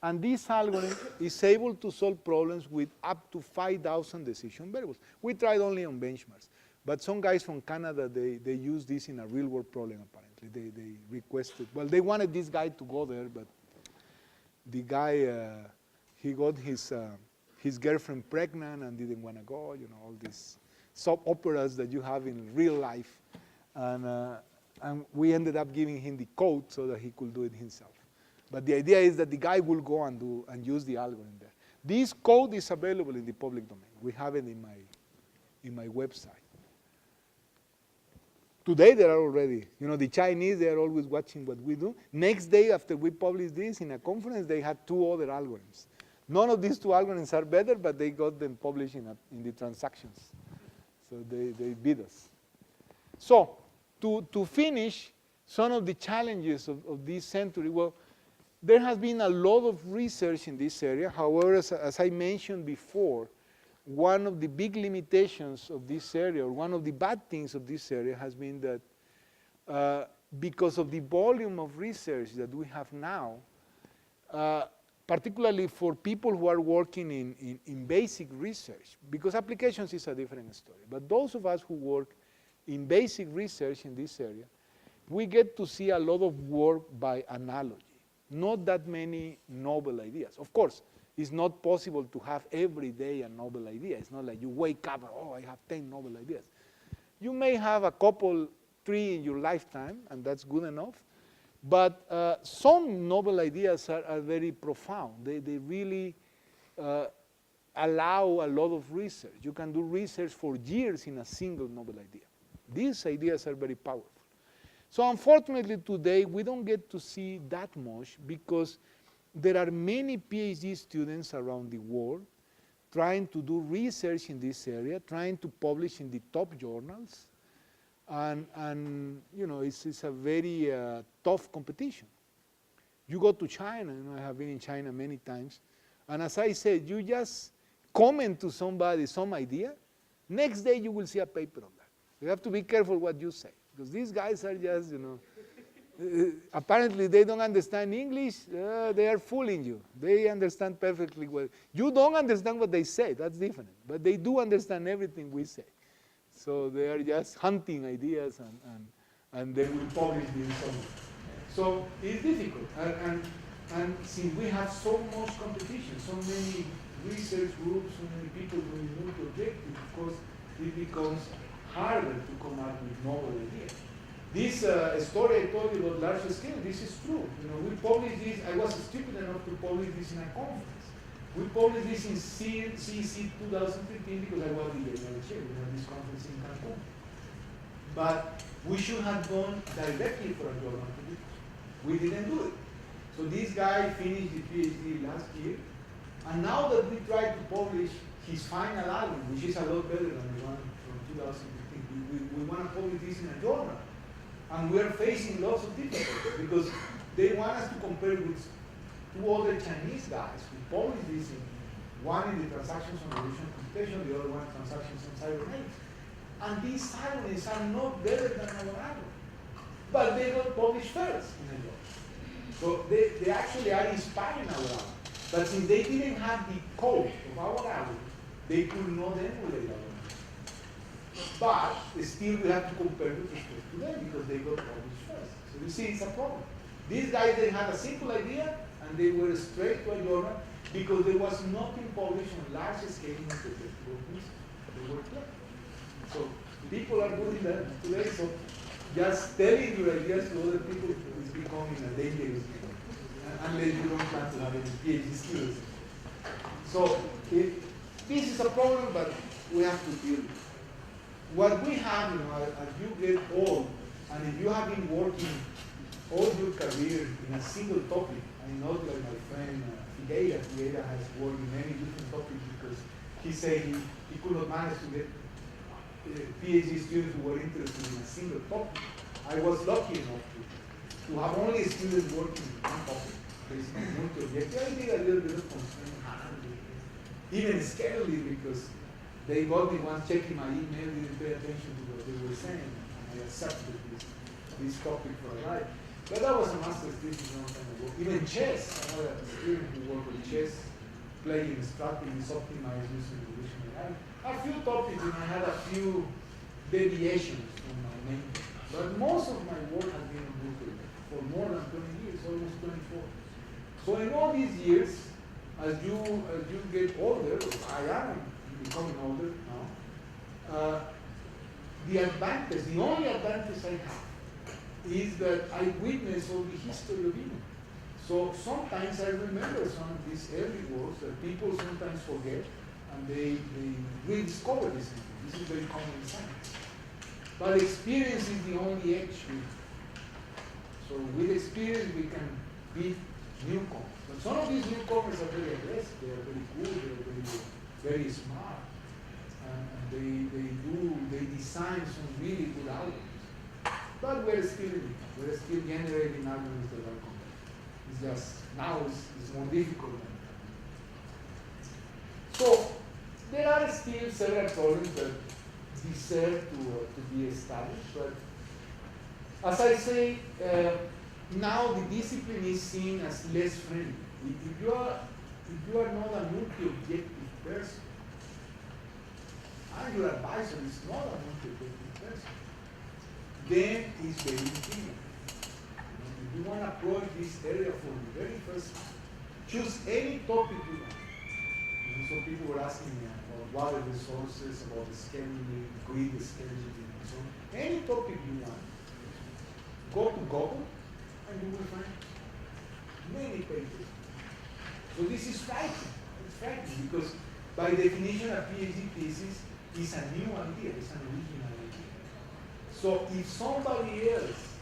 and this algorithm is able to solve problems with up to 5,000 decision variables. We tried only on benchmarks, but some guys from Canada, they use this in a real-world problem, apparently. They requested, well, they wanted this guy to go there, but the guy, he got his girlfriend pregnant and didn't want to go, all these soap operas that you have in real life. And we ended up giving him the code so that he could do it himself. But the idea is that the guy will go and use the algorithm there. This code is available in the public domain. We have it in my website. Today there are already, the Chinese, they are always watching what we do. Next day after we publish this in a conference, they had 2 other algorithms. None of these 2 algorithms are better, but they got them published in the transactions. So they beat us. So to finish, some of the challenges of this century, well, there has been a lot of research in this area. However, as I mentioned before, one of the big limitations of this area, or one of the bad things of this area, has been that because of the volume of research that we have now, particularly for people who are working in basic research, because applications is a different story. But those of us who work in basic research in this area, we get to see a lot of work by analogy, not that many novel ideas. Of course, it's not possible to have every day a novel idea. It's not like you wake up and, oh, I have 10 novel ideas. You may have a couple, 3 in your lifetime, and that's good enough. But some novel ideas are very profound. They really allow a lot of research. You can do research for years in a single novel idea. These ideas are very powerful. So unfortunately today we don't get to see that much because there are many PhD students around the world trying to do research in this area, trying to publish in the top journals. And it's a very tough competition. You go to China, I have been in China many times, and as I said, you just comment to somebody some idea, next day you will see a paper on that. You have to be careful what you say, because these guys are just, apparently they don't understand English, they are fooling you. They understand perfectly well. You don't understand what they say, that's different, but they do understand everything we say. So they are just hunting ideas and they will publish this somewhere. So it's difficult. And since we have so much competition, so many research groups, so many people doing multi-objective, of course, it becomes harder to come up with novel ideas. This story I told you about large scale, this is true. We published this, I was stupid enough to publish this in a conference. We published this in CEC 2015 because I was in the chair. We had this conference in Cancun. But we should have gone directly for a journal to do it. We didn't do it. So this guy finished the PhD last year, and now that we try to publish his final album, which is a lot better than the one from 2015, we want to publish this in a journal. And we are facing lots of difficulties because they want us to compare with 2 other Chinese guys who published this one in the Transactions on Evolution Computation, the other one Transactions on Cybernetics. And these algorithms are not better than our algorithm. But they got published first in a journal. So they actually are inspiring our algorithm. But since they didn't have the code of our algorithm, they could not emulate our algorithm. But still we have to compare with respect to them because they got published first. So you see, it's a problem. These guys, they had a simple idea, and they were straight to a journal because there was nothing published on large scale in the they were clear. So people are doing that today, so just telling your ideas to other people is becoming a dangerous thing, unless you don't plan to have any PhD skills. So this is a problem, but we have to deal with it. What we have, as you get old, and if you have been working all your career in a single topic, I know that my friend Figueira has worked in many different topics because he said he could not manage to get PhD students who were interested in a single topic. I was lucky enough to have only students working in one topic, basically multi-objective. I did a little bit of constraint, even Scalability, because they got me once checking my email, didn't pay attention to what they were saying, and I accepted this topic for a life. But that was a master's thesis a long time ago. Even chess, I had a student who worked with chess, playing strategies, optimized using evolutionary. A few topics, and I had a few deviations from my main. But most of my work has been on multi for more than 20 years, almost 24. So in all these years, as you get older, I am becoming older now, the only advantage I have is that I witness all the history of human. So sometimes I remember some of these early works that people sometimes forget, and they rediscover this. This is very common in science. But experience is the only edge. So with experience we can beat newcomers. But some of these newcomers are very aggressive. They are very good. They are very smart, and they design some really good algorithms. But we're still generating algorithms that are complex. It's just now it's more difficult than that. So there are still several problems that deserve to be established. But as I say, now the discipline is seen as less friendly. If you are not a multi-objective person, and your advisor is not a multi-objective person, then it's very intimidating. If you want to approach this area for the very first time, choose any topic you want. So people were asking me about water resources, about the scaling, grid scalability, and so on. Any topic you want, go to Google, and you will find many papers. So this is frightening. It's frightening because by definition a PhD thesis is a new idea, it's an original idea. So if somebody else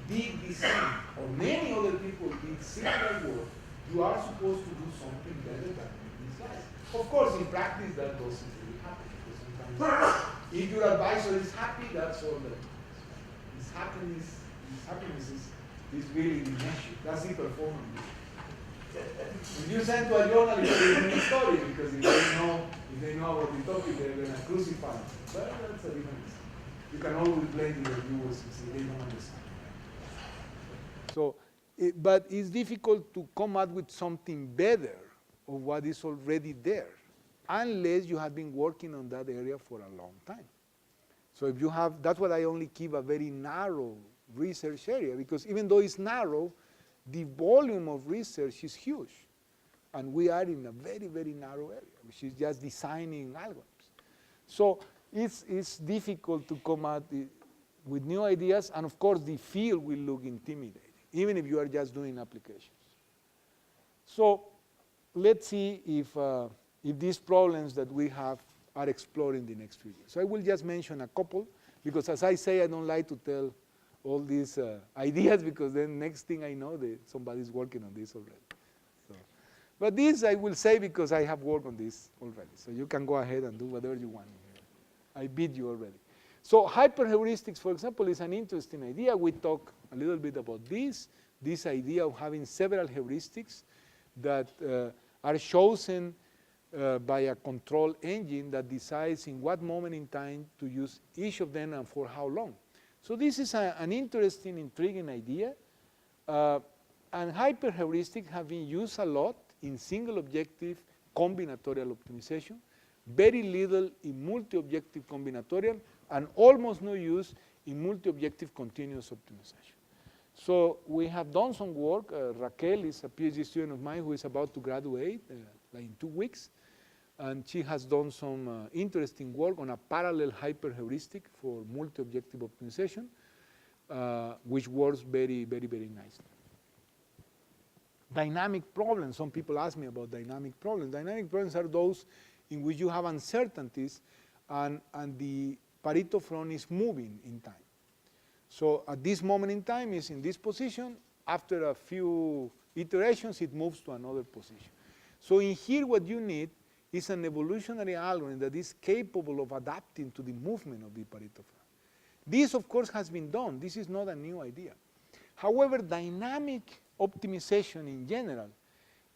did the same, or many other people did similar work, you are supposed to do something better than these guys. Of course, in practice that doesn't really happen. Because sometimes if your advisor is happy, that's all that his happiness is really the measure. That's the performance. If you send to a journalist, it's a different story because if they know about the topic, they're going to crucify them. But that's a different story. You can always blame the reviewers and say they don't understand. So, but it's difficult to come up with something better of what is already there, unless you have been working on that area for a long time. So if you have, that's why I only keep a very narrow research area, because even though it's narrow, the volume of research is huge. And we are in a very, very narrow area, which is just designing algorithms. So it's difficult to come out with new ideas, and of course the field will look intimidating, even if you are just doing applications. So let's see if these problems that we have are explored in the next few years. So I will just mention a couple, because as I say, I don't like to tell all these ideas, because then next thing I know, somebody's working on this already. So, but this I will say because I have worked on this already. So you can go ahead and do whatever you want. I beat you already. So hyperheuristics, for example, is an interesting idea. We talk a little bit about this idea of having several heuristics that are chosen by a control engine that decides in what moment in time to use each of them and for how long. So this is an interesting, intriguing idea. And hyperheuristics have been used a lot in single objective combinatorial optimization, very little in multi-objective combinatorial, and almost no use in multi-objective continuous optimization. So we have done some work. Raquel is a PhD student of mine who is about to graduate like in 2 weeks. And she has done some interesting work on a parallel hyperheuristic for multi-objective optimization, which works very, very, very nicely. Dynamic problems, some people ask me about dynamic problems. Dynamic problems are those in which you have uncertainties and the Pareto front is moving in time. So at this moment in time is in this position. After a few iterations, it moves to another position. So in here, what you need is an evolutionary algorithm that is capable of adapting to the movement of the Pareto front. This, of course, has been done. This is not a new idea. However, dynamic optimization in general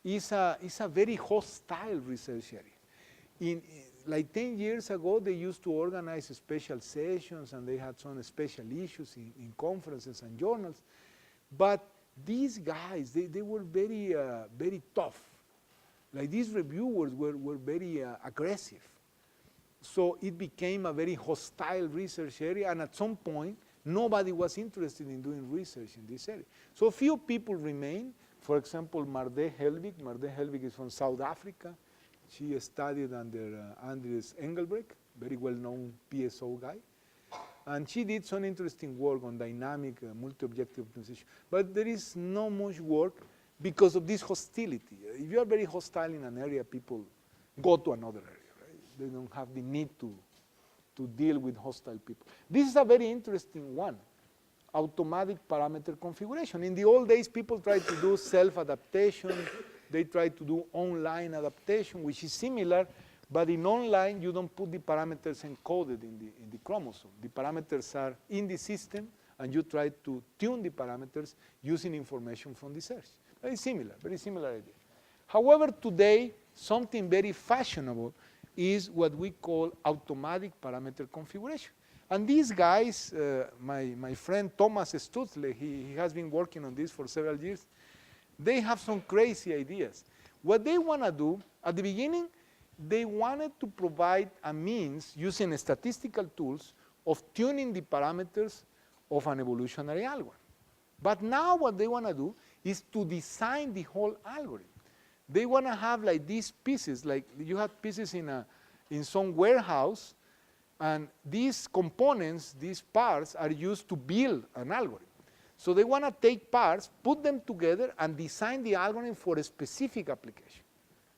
is a very hostile research area. Like 10 years ago, they used to organize special sessions and they had some special issues in conferences and journals. But these guys, they were very, very tough. Like these reviewers were very aggressive. So it became a very hostile research area, and at some point, nobody was interested in doing research in this area. So few people remain. For example, Marde Helvig. Marde Helvig is from South Africa. She studied under Andries Engelbrecht, very well-known PSO guy. And she did some interesting work on dynamic multi-objective optimization. But there is not much work because of this hostility. If you are very hostile in an area, people go to another area. They don't have the need to deal with hostile people. This is a very interesting one, automatic parameter configuration. In the old days, people tried to do self-adaptation. They tried to do online adaptation, which is similar, but in online, you don't put the parameters encoded in the chromosome. The parameters are in the system, and you try to tune the parameters using information from the search. Very similar idea. However, today, something very fashionable is what we call automatic parameter configuration. And these guys, my friend Thomas Stutzle, he has been working on this for several years, they have some crazy ideas. What they want to do, at the beginning, they wanted to provide a means using statistical tools of tuning the parameters of an evolutionary algorithm. But now what they want to do is to design the whole algorithm. They want to have like these pieces, like you have pieces in some warehouse, and these components, these parts, are used to build an algorithm. So they want to take parts, put them together, and design the algorithm for a specific application.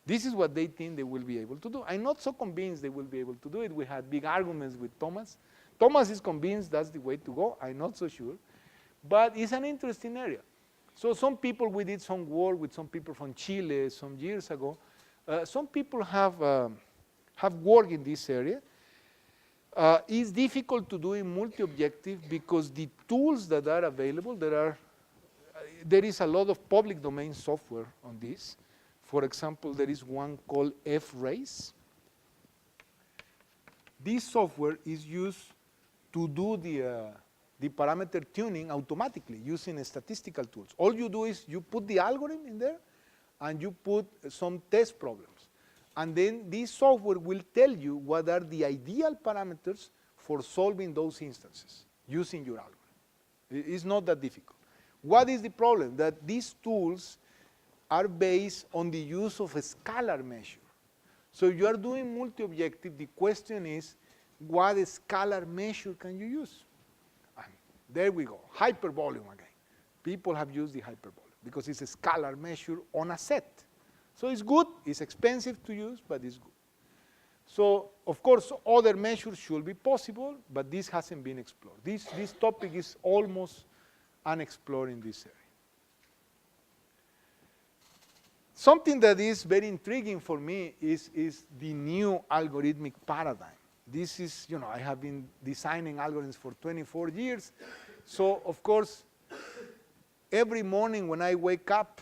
This is what they think they will be able to do. I'm not so convinced they will be able to do it. We had big arguments with Thomas. Thomas is convinced that's the way to go. I'm not so sure. But it's an interesting area. So some people, we did some work with some people from Chile some years ago. Some people have worked in this area. It's difficult to do in multi-objective because the tools that are available, there is a lot of public domain software on this. For example, there is one called FRace. This software is used to do the parameter tuning automatically using statistical tools. All you do is you put the algorithm in there and you put some test problems. And then this software will tell you what are the ideal parameters for solving those instances using your algorithm. It's not that difficult. What is the problem? That these tools are based on the use of a scalar measure. So you are doing multi-objective. The question is, what scalar measure can you use? And there we go, hypervolume again. People have used the hypervolume because it's a scalar measure on a set. So it's good, it's expensive to use, but it's good. So, of course, other measures should be possible, but this hasn't been explored. This topic is almost unexplored in this area. Something that is very intriguing for me is the new algorithmic paradigm. This is, I have been designing algorithms for 24 years. So, of course, every morning when I wake up,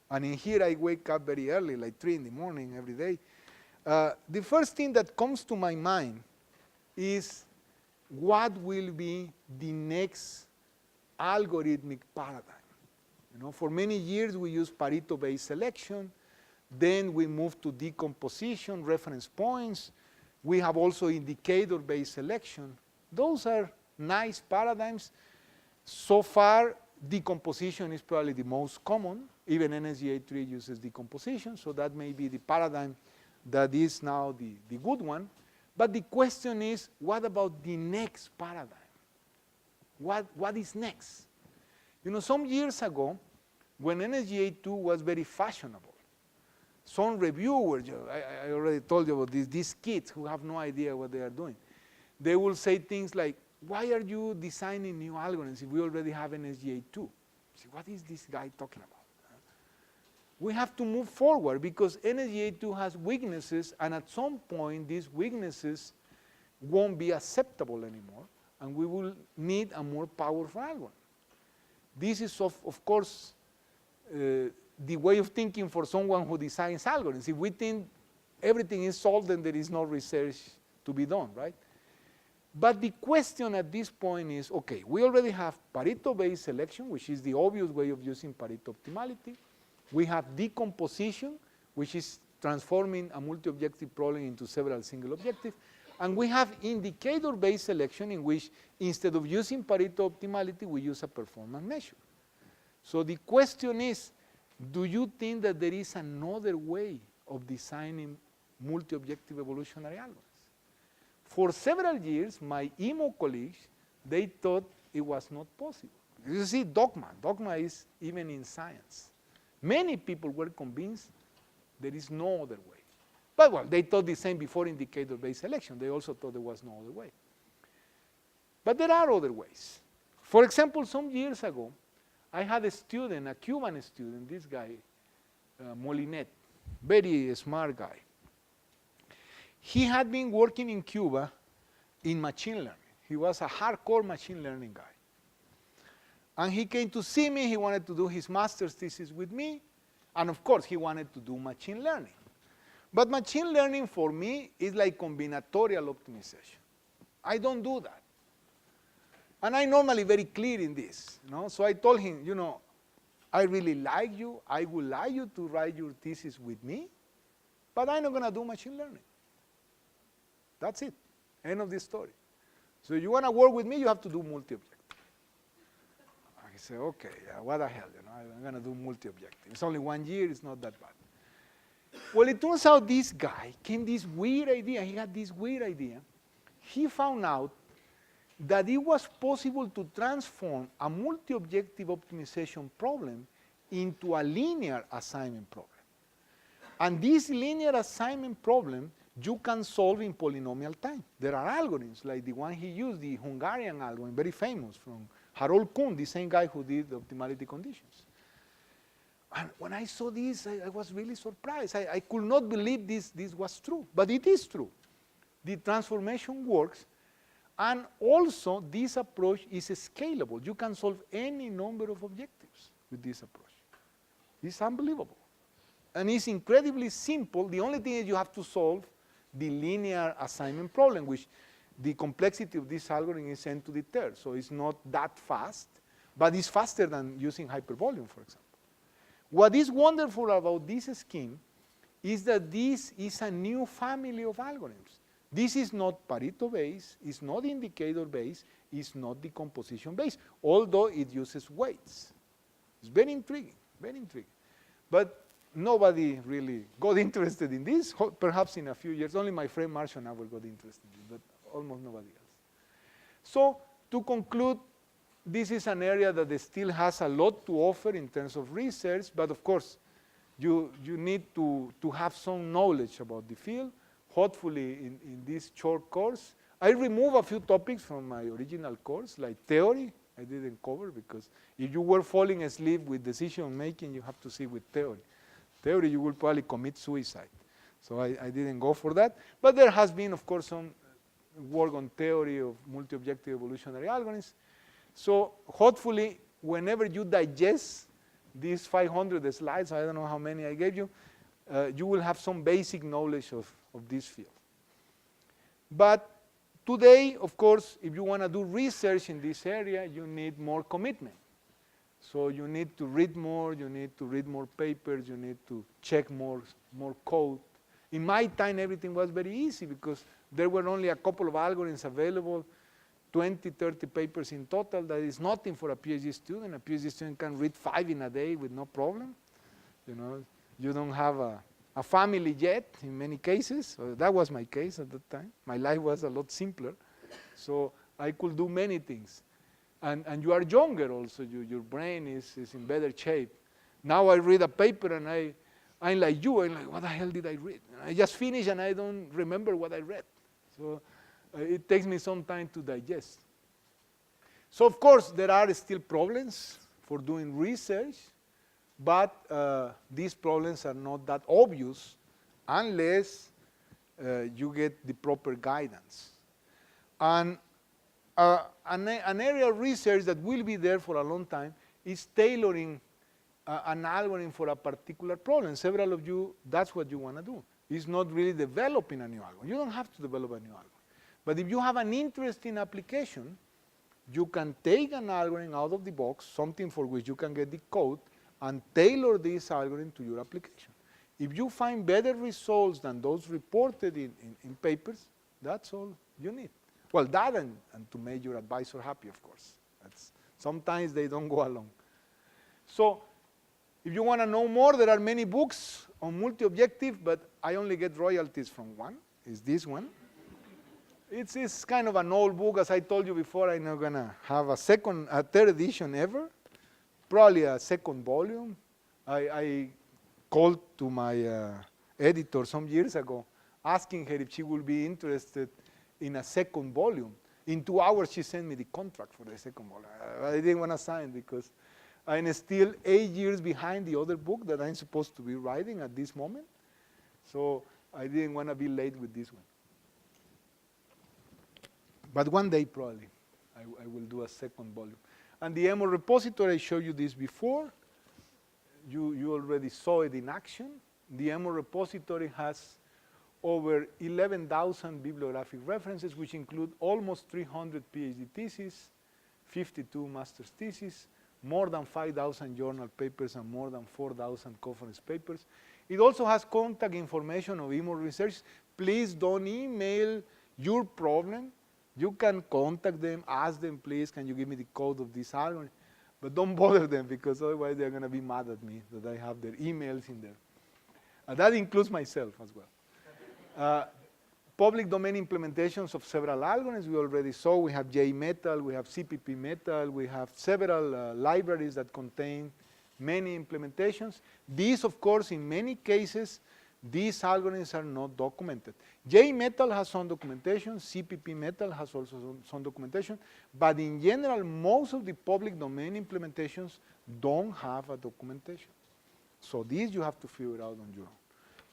and in here I wake up very early, like 3 in the morning every day, the first thing that comes to my mind is what will be the next algorithmic paradigm. For many years we used Pareto-based selection, then we moved to decomposition, reference points. We have also indicator-based selection. Those are nice paradigms. So far, decomposition is probably the most common. Even NSGA3 uses decomposition, so that may be the paradigm that is now the good one. But the question is, what about the next paradigm? What is next? Some years ago, when NSGA2 was very fashionable. Some reviewers, I already told you about these kids who have no idea what they are doing. They will say things like, why are you designing new algorithms if we already have NSGA2? See, what is this guy talking about? We have to move forward because NSGA2 has weaknesses, and at some point these weaknesses won't be acceptable anymore, and we will need a more powerful algorithm. This is, of course, the way of thinking for someone who designs algorithms. If we think everything is solved, then there is no research to be done, right? But the question at this point is, okay, we already have Pareto-based selection, which is the obvious way of using Pareto optimality. We have decomposition, which is transforming a multi-objective problem into several single objectives. And we have indicator-based selection, in which instead of using Pareto optimality, we use a performance measure. So the question is, do you think that there is another way of designing multi-objective evolutionary algorithms? For several years, my EMO colleagues, they thought it was not possible. You see, dogma is even in science. Many people were convinced there is no other way. But well, they thought the same before indicator-based selection. They also thought there was no other way. But there are other ways. For example, some years ago, I had a student, a Cuban student, this guy, Molinet, very smart guy. He had been working in Cuba in machine learning. He was a hardcore machine learning guy. And he came to see me. He wanted to do his master's thesis with me. And of course, he wanted to do machine learning. But machine learning for me is like combinatorial optimization. I don't do that. And I'm normally very clear in this. So I told him, I really like you. I would like you to write your thesis with me. But I'm not going to do machine learning. That's it. End of the story. So you want to work with me, you have to do multi-objective. I said, okay, what the hell, I'm going to do multi-objective. It's only 1 year, it's not that bad. Well, it turns out this guy came this weird idea. He had this weird idea. He found out that it was possible to transform a multi-objective optimization problem into a linear assignment problem. And this linear assignment problem you can solve in polynomial time. There are algorithms like the one he used, the Hungarian algorithm, very famous, from Harold Kuhn, the same guy who did the optimality conditions. And when I saw this, I was really surprised. I could not believe this was true, but it is true. The transformation works, and also this approach is scalable. You can solve any number of objectives with this approach. It's unbelievable. And it's incredibly simple. The only thing is you have to solve the linear assignment problem, which the complexity of this algorithm is n to the third. So it's not that fast, but it's faster than using hypervolume, for example. What is wonderful about this scheme is that this is a new family of algorithms. This is not Pareto-based, it's not indicator-based, it's not decomposition-based, although it uses weights. It's very intriguing, very intriguing. But nobody really got interested in this. Perhaps in a few years, only my friend Marshall and I will got interested in it, but almost nobody else. So to conclude, this is an area that still has a lot to offer in terms of research, but of course, you need to have some knowledge about the field. Hopefully, in this short course, I remove a few topics from my original course, like theory. I didn't cover because if you were falling asleep with decision making, you have to see with theory. Theory, you will probably commit suicide. So I didn't go for that. But there has been, of course, some work on theory of multi-objective evolutionary algorithms. So hopefully, whenever you digest these 500 slides, I don't know how many I gave you, you will have some basic knowledge of this field. But today, of course, if you want to do research in this area, you need more commitment. So you need to read more, you need to read more papers, you need to check more code. In my time, everything was very easy because there were only a couple of algorithms available, 20, 30 papers in total. That is nothing for a PhD student. A PhD student can read 5 in a day with no problem. You don't have a family yet in many cases. So that was my case at that time. My life was a lot simpler. So I could do many things. And you are younger also. Your brain is in better shape. Now I read a paper and I'm like you, I'm like, what the hell did I read? And I just finished and I don't remember what I read. So it takes me some time to digest. So of course, there are still problems for doing research, but these problems are not that obvious unless you get the proper guidance. And an area of research that will be there for a long time is tailoring an algorithm for a particular problem. Several of you, that's what you want to do. It's not really developing a new algorithm. You don't have to develop a new algorithm. But if you have an interesting application, you can take an algorithm out of the box, something for which you can get the code, and tailor this algorithm to your application. If you find better results than those reported in papers, that's all you need. Well, that and to make your advisor happy, of course. Sometimes they don't go along. So if you want to know more, there are many books on multi-objective, but I only get royalties from one. Is this one. It's kind of an old book. As I told you before, I'm not going to have a third edition ever. Probably a second volume. I called to my editor some years ago, asking her if she would be interested in a second volume. In 2 hours, she sent me the contract for the second volume. I didn't want to sign because I'm still 8 years behind the other book that I'm supposed to be writing at this moment. So I didn't want to be late with this one. But one day, probably, I will do a second volume. And the EMO repository, I showed you this before. You already saw it in action. The EMO repository has over 11,000 bibliographic references, which include almost 300 PhD theses, 52 master's theses, more than 5,000 journal papers, and more than 4,000 conference papers. It also has contact information of EMO research. Please don't email your problem. You can contact them, ask them, please, can you give me the code of this algorithm? But don't bother them, because otherwise they're going to be mad at me that I have their emails in there. That includes myself as well. Public domain implementations of several algorithms we already saw. We have JMetal, we have CPP Metal, we have several libraries that contain many implementations. These, of course, in many cases, these algorithms are not documented. JMetal has some documentation, CPP Metal has also some documentation, but in general, most of the public domain implementations don't have a documentation. So these you have to figure out on your own.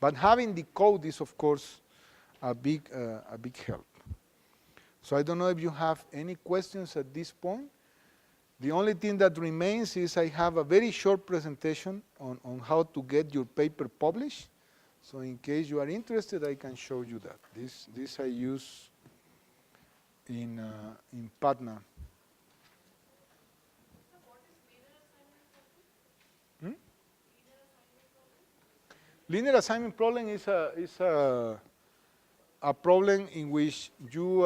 But having the code is, of course, a big help. So I don't know if you have any questions at this point. The only thing that remains is I have a very short presentation on how to get your paper published. So in case you are interested, I can show you that. This I use in Patna. Linear assignment problem is a problem in which you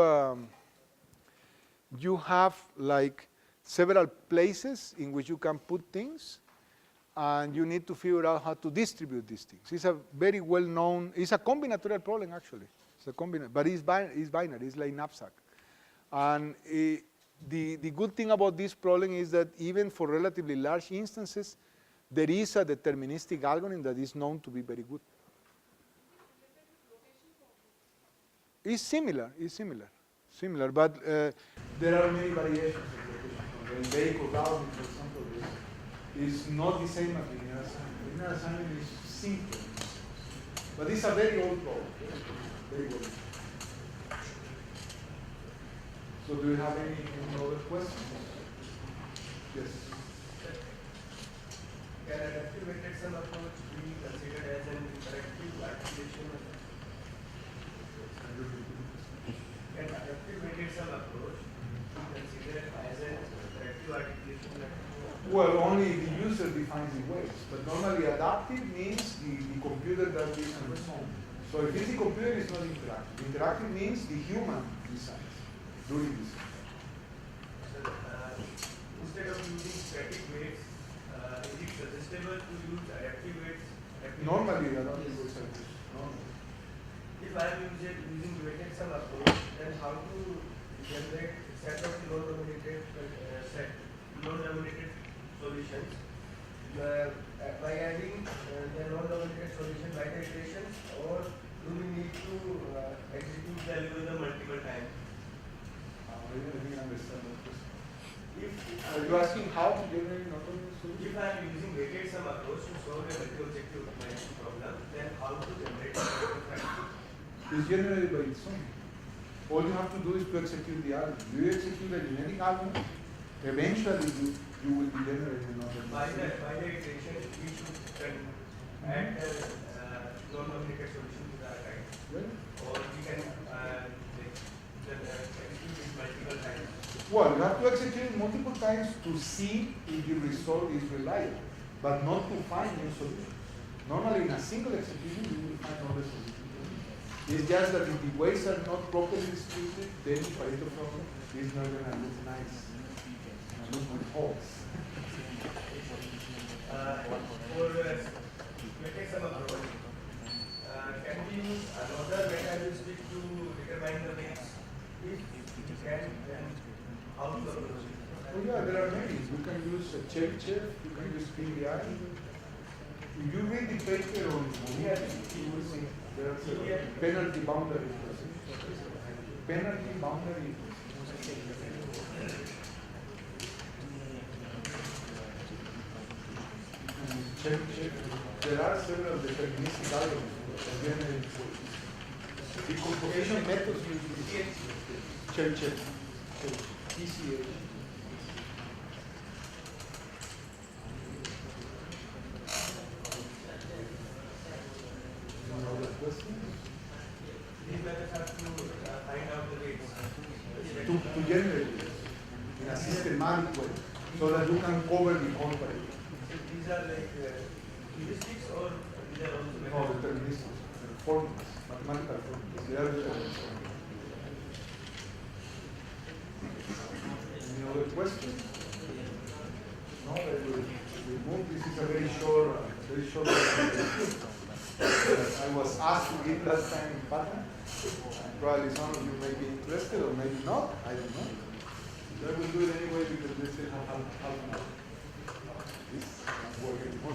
have like several places in which you can put things, and you need to figure out how to distribute these things. It's a very well-known, it's a combinatorial problem actually. It's a but it's binary, it's like knapsack. And the good thing about this problem is that even for relatively large instances, there is a deterministic algorithm that is known to be very good. It's similar, but there are many variations of location problem. Vehicle routing, for example, is not the same as linear assignment. Linear assignment is simple, but it's a very old problem. Very old. So do you have any other questions? Yes. Can adaptive matrix approach be considered as an interactive articulation method? Can adaptive matrix approach be considered as an interactive articulation method? Well, only the user defines the ways, but normally adaptive means the computer does this on its own. So if it's the computer, it's not interactive. Interactive means the human decides doing this. So, instead of using static weights, is it suggestible to use adaptive weights? Normally, adaptive weights are used. If I am using weighted sum approach, then how to generate set of low-dominated solutions by adding the non-dominated solution by the iterations, or do we need to execute the algorithm multiple times? I didn't understand that question. If Are you asking how to generate non-dominated solution? If I am using weighted sum approach to solve a multi-objective optimization problem, then how to generate a multi-factor? It's generated by its own. All you have to do is to execute the algorithm. You execute a genetic algorithm, eventually you will be generating another. By the iteration, we should add non-dominated solution to the archive. Yeah. Or we can execute it multiple times. Well, you have to execute it multiple times to see if the result is reliable, but not to find new solutions. Normally, in a single execution, you will find all the solutions. It's just that if the weights are not properly distributed, then the Pareto problem is not going to look nice. It's going to look with holes. For weighted sum approach, can we use another mechanistic to determine the weights? If we can, then how to approach it? Oh yeah, there are many. You can use a Cherchev, you can use PDI. If you read the paper on Heuristic, you will see there's a penalty boundary. Penalty boundary. Cherchev. There are several deterministic algorithms. Again, decomposition methods use Cherchev. PCH. These methods have to find out the weights. To generate it in a systematic way, so that you can cover the company. These are like heuristics, or these are also No, determinists, formulas, mathematical formulas. They are determinists. Any other questions? No, I will remove. This is a very short presentation. I was asked to give last time in pattern. Probably some of you may be interested or maybe not. I don't know. I will do it anyway because this is half an hour. This is working more.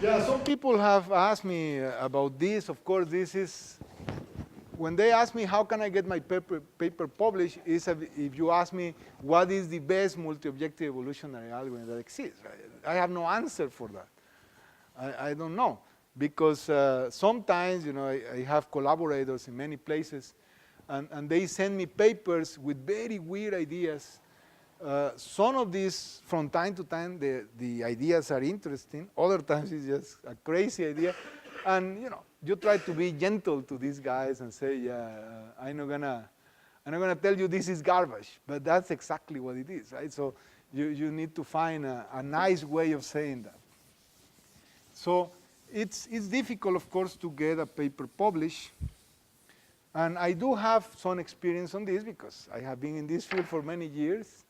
Yeah, some people have asked me about this. Of course, this is, when they ask me how can I get my paper published, is if you ask me what is the best multi-objective evolutionary algorithm that exists. I have no answer for that. I don't know. Because sometimes, I have collaborators in many places, and they send me papers with very weird ideas. Some of these, from time to time, the ideas are interesting. Other times, it's just a crazy idea. And, you try to be gentle to these guys and say, yeah, I'm not gonna tell you this is garbage, but that's exactly what it is, right? So you need to find a nice way of saying that. So it's difficult, of course, to get a paper published. And I do have some experience on this because I have been in this field for many years.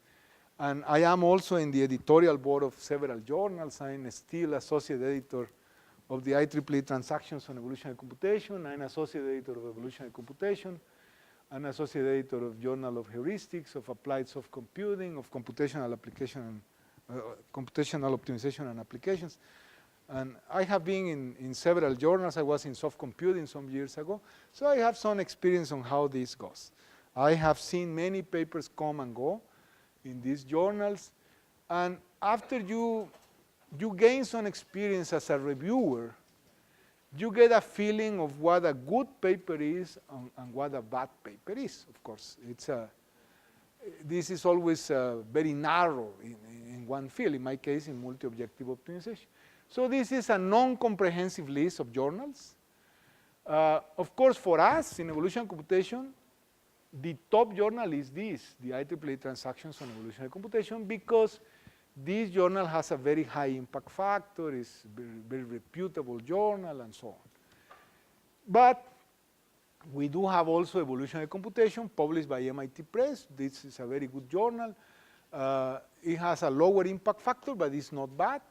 And I am also in the editorial board of several journals. I'm still associate editor of the IEEE Transactions on Evolutionary Computation. I'm associate editor of Evolutionary Computation. I'm associate editor of Journal of Heuristics, of Applied Soft Computing, of Computational Application, Computational Optimization and Applications. And I have been in several journals. I was in soft computing some years ago. So I have some experience on how this goes. I have seen many papers come and go in these journals. And after you gain some experience as a reviewer, you get a feeling of what a good paper is and what a bad paper is. Of course, this is always very narrow in one field, in my case, in multi-objective optimization. So this is a non-comprehensive list of journals. Of course, for us in evolutionary computation, the top journal is this, the IEEE Transactions on Evolutionary Computation, because this journal has a very high impact factor, it's a very reputable journal, and so on. But we do have also Evolutionary Computation published by MIT Press. This is a very good journal. It has a lower impact factor, but it's not bad.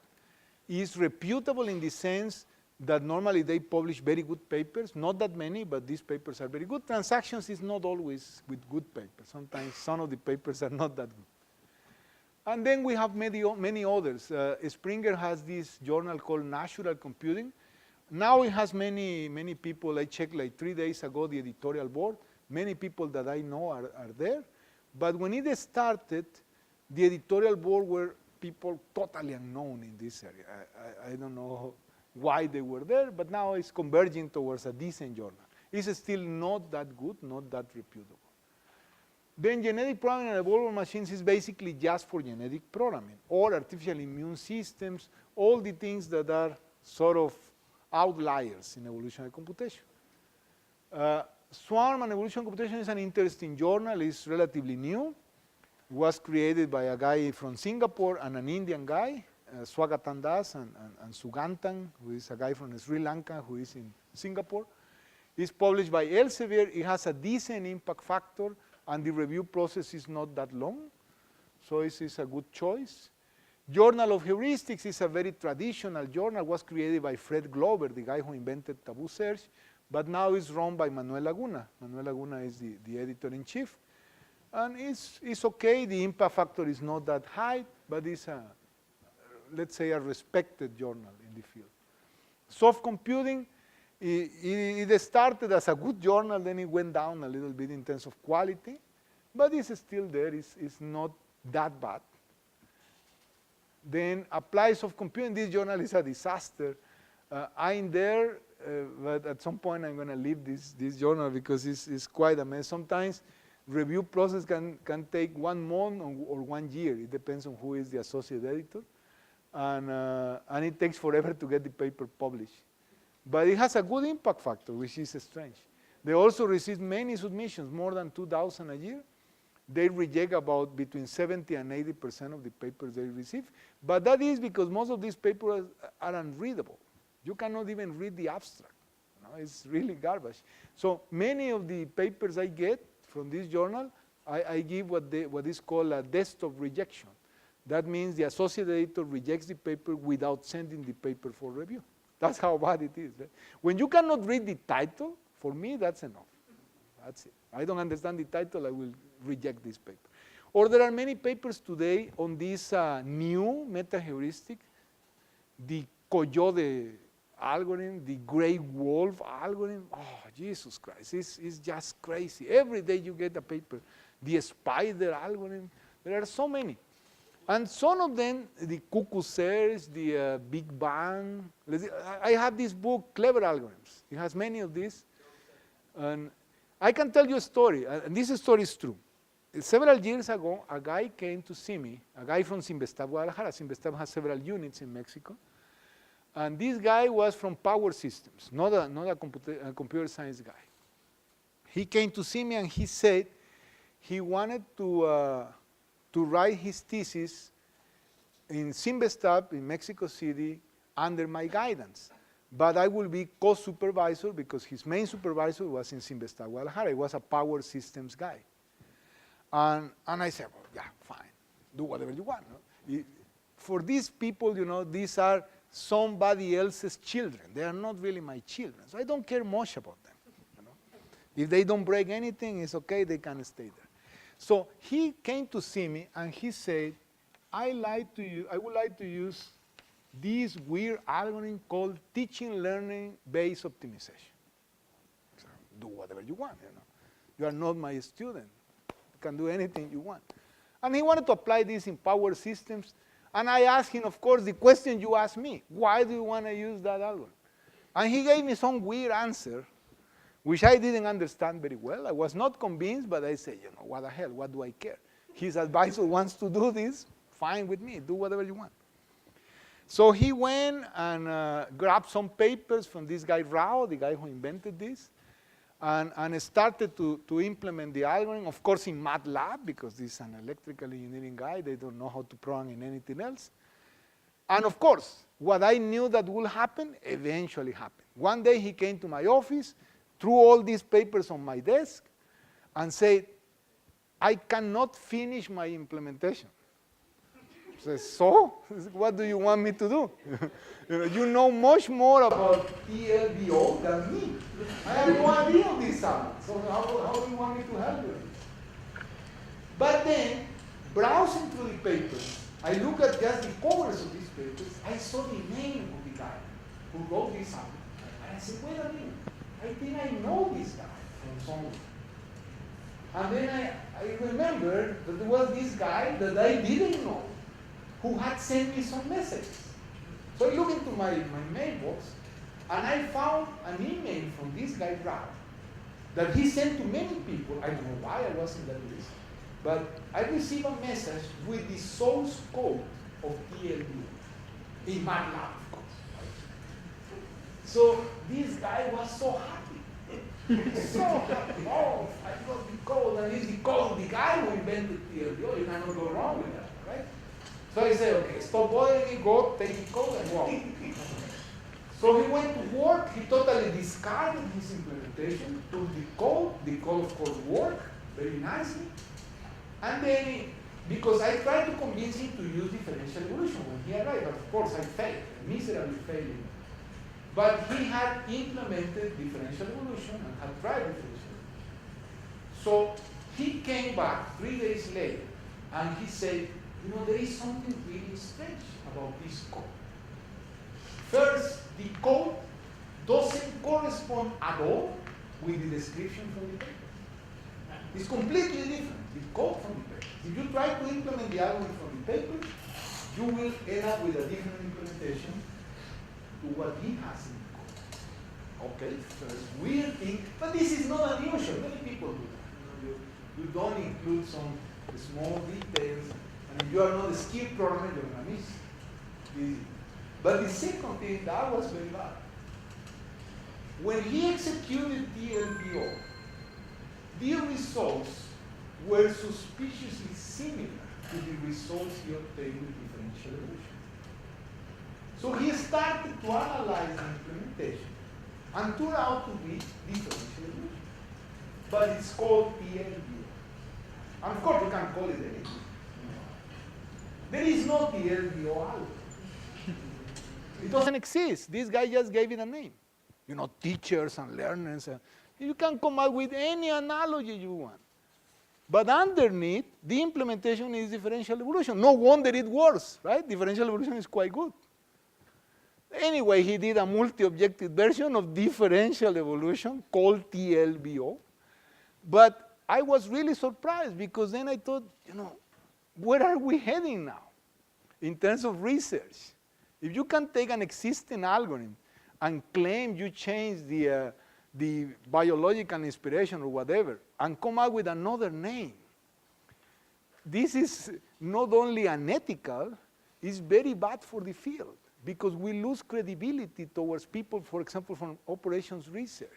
It's reputable in the sense that normally they publish very good papers, not that many, but these papers are very good. Transactions is not always with good papers. Sometimes some of the papers are not that good. And then we have many others. Springer has this journal called Natural Computing. Now it has many people. I checked like 3 days ago the editorial board. Many people that I know are there. But when it started, the editorial board were people totally unknown in this area. I don't know why they were there, but now it's converging towards a decent journal. It's still not that good, not that reputable. Then genetic programming and evolver machines is basically just for genetic programming, or artificial immune systems, all the things that are sort of outliers in evolutionary computation. Swarm and Evolution Computation is an interesting journal. It's relatively new. It was created by a guy from Singapore and an Indian guy, Swagatan Das and Sugantan, who is a guy from Sri Lanka who is in Singapore. It's published by Elsevier. It has a decent impact factor, and the review process is not that long. So this is a good choice. Journal of Heuristics is a very traditional journal. It was created by Fred Glover, the guy who invented taboo search, but now it's run by Manuel Laguna. Manuel Laguna is the editor-in-chief. And it's okay. The impact factor is not that high, but it's let's say, a respected journal in the field. Soft computing, it started as a good journal, then it went down a little bit in terms of quality, but it's still there. It's not that bad. Then applied soft computing, this journal is a disaster. I'm there, but at some point I'm going to leave this journal because it's quite a mess. Sometimes review process can take 1 month or 1 year. It depends on who is the associate editor. And it takes forever to get the paper published. But it has a good impact factor, which is strange. They also receive many submissions, more than 2,000 a year. They reject about between 70 and 80% of the papers they receive. But that is because most of these papers are unreadable. You cannot even read the abstract. It's really garbage. So many of the papers I get from this journal, I give what is called a desktop rejection. That means the associate editor rejects the paper without sending the paper for review. That's how bad it is. Right? When you cannot read the title, for me, that's enough. That's it. I don't understand the title, I will reject this paper. Or there are many papers today on this new meta-heuristic, the Coyote algorithm, the gray wolf algorithm. Oh, Jesus Christ, it's just crazy. Every day you get a paper. The spider algorithm, there are so many. And some of them, the cuckoo search, the Big Bang. I have this book, Clever Algorithms. It has many of these. And I can tell you a story, and this story is true. Several years ago, a guy came to see me, a guy from Sinvestab, Guadalajara. Sinvestab has several units in Mexico. And this guy was from Power Systems, not a computer science guy. He came to see me and he said he wanted to write his thesis in Sinvestab in Mexico City under my guidance. But I will be co-supervisor because his main supervisor was in Sinvestab, Guadalajara. He was a Power Systems guy. And I said, well, yeah, fine. Do whatever you want. No? For these people, these are somebody else's children. They are not really my children. So I don't care much about them. If they don't break anything, it's okay. They can stay there. So he came to see me and he said, I would like to use this weird algorithm called teaching learning based optimization. So do whatever you want. You are not my student. You can do anything you want. And he wanted to apply this in Power Systems. And I asked him, of course, the question you asked me. Why do you want to use that algorithm? And he gave me some weird answer, which I didn't understand very well. I was not convinced, but I said, what the hell, what do I care? His advisor wants to do this, fine with me, do whatever you want. So he went and grabbed some papers from this guy Rao, the guy who invented this, and started to implement the algorithm, of course in MATLAB, because this is an electrical engineering guy, they don't know how to program in anything else. And of course, what I knew that would happen, eventually happened. One day he came to my office, threw all these papers on my desk, and said, I cannot finish my implementation. Says, so? What do you want me to do? You know much more about TLBO than me. I have no idea of this sample. So how do you want me to help you? But then, browsing through the papers, I look at just the covers of these papers, I saw the name of the guy who wrote this sample. And I said, wait a minute, I think I know this guy from somewhere. And then I remembered that there was this guy that I didn't know who had sent me some messages. So I looked into my mailbox, and I found an email from this guy, Ralph, that he sent to many people. I don't know why I was in that list, but I received a message with the source code of TLB in MATLAB, of course. So this guy was so happy. So happy. Oh, I got the code, and it's the code of the guy who invented TLB. You cannot go wrong with that, right? So I said, okay, stop bothering me, go, take the code, and walk. So he went to work, he totally discarded his implementation, took the code of course worked very nicely, and then, because I tried to convince him to use differential evolution when he arrived, but of course I failed, miserably failing. But he had implemented differential evolution and had tried differential evolution. So he came back 3 days later, and he said, you know, there is something really strange about this code. First, the code doesn't correspond at all with the description from the paper. It's completely different, the code from the paper. If you try to implement the algorithm from the paper, you will end up with a different implementation to what he has in the code. Okay, so it's weird thing, but this is not unusual. Many people do that. You don't include some small details. And if you are not a skilled programmer, you're going to miss this. But the second thing, that was very bad. When he executed TLBO, the results were suspiciously similar to the results he obtained with differential evolution. So he started to analyze the implementation and turned out to be differential evolution. But it's called TLBO. And of course, you can call it anything. There is no TLBO algorithm. It doesn't exist. This guy just gave it a name. You know, teachers and learners. You can come up with any analogy you want. But underneath, the implementation is differential evolution. No wonder it works, right? Differential evolution is quite good. Anyway, he did a multi-objective version of differential evolution called TLBO. But I was really surprised because then I thought, you know, where are we heading now in terms of research? If you can take an existing algorithm and claim you change the biological inspiration or whatever and come up with another name, this is not only unethical, it's very bad for the field because we lose credibility towards people, for example, from operations research.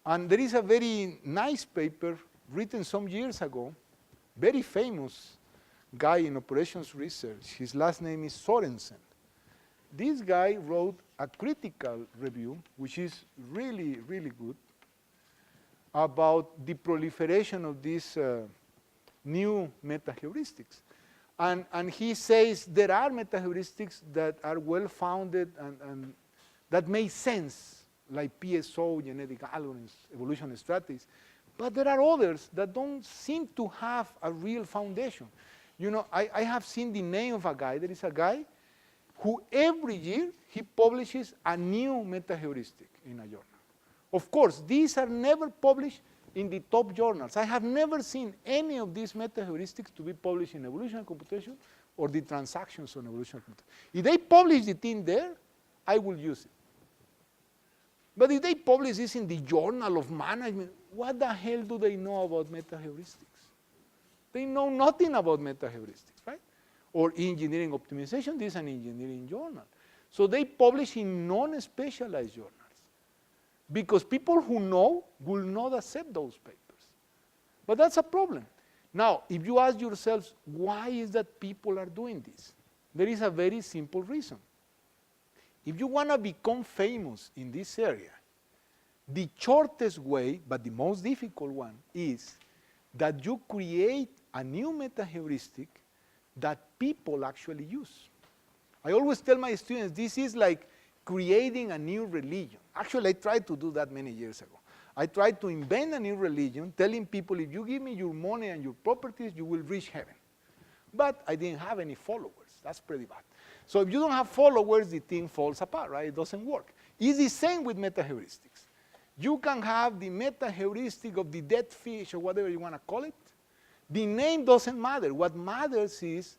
And there is a very nice paper written some years ago, very famous guy in operations research. His last name is Sorensen. This guy wrote a critical review, which is really, really good, about the proliferation of these new metaheuristics. And he says there are metaheuristics that are well-founded and that make sense, like PSO, genetic algorithms, evolution strategies. But there are others that don't seem to have a real foundation. You know, I have seen the name of a guy. There is a guy who every year he publishes a new metaheuristic in a journal. Of course, these are never published in the top journals. I have never seen any of these metaheuristics to be published in evolutionary computation or the transactions on evolutionary computation. If they publish it in there, I will use it. But if they publish this in the Journal of Management, what the hell do they know about metaheuristics? They know nothing about metaheuristics, right? Or engineering optimization, this is an engineering journal. So they publish in non-specialized journals because people who know will not accept those papers. But that's a problem. Now, if you ask yourselves, why is that people are doing this? There is a very simple reason. If you want to become famous in this area, the shortest way, but the most difficult one, is that you create a new metaheuristic that people actually use. I always tell my students, this is like creating a new religion. Actually, I tried to do that many years ago. I tried to invent a new religion, telling people, if you give me your money and your properties, you will reach heaven. But I didn't have any followers. That's pretty bad. So if you don't have followers, the thing falls apart, right? It doesn't work. It's the same with metaheuristics. You can have the metaheuristic of the dead fish or whatever you want to call it. The name doesn't matter. What matters is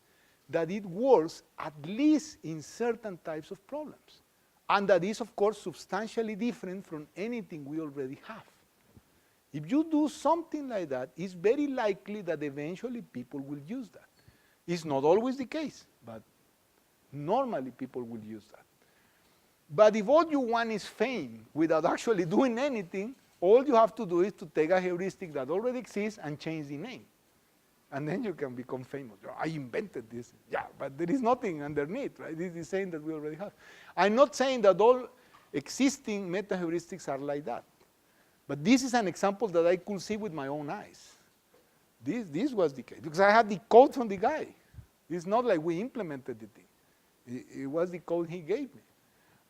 that it works at least in certain types of problems. And that is, of course, substantially different from anything we already have. If you do something like that, it's very likely that eventually people will use that. It's not always the case, but normally people will use that. But if all you want is fame without actually doing anything, all you have to do is to take a heuristic that already exists and change the name. And then you can become famous. I invented this. Yeah, but there is nothing underneath, right? This is saying that we already have. I'm not saying that all existing metaheuristics are like that. But this is an example that I could see with my own eyes. This was the case. Because I had the code from the guy. It's not like we implemented the thing. It was the code he gave me.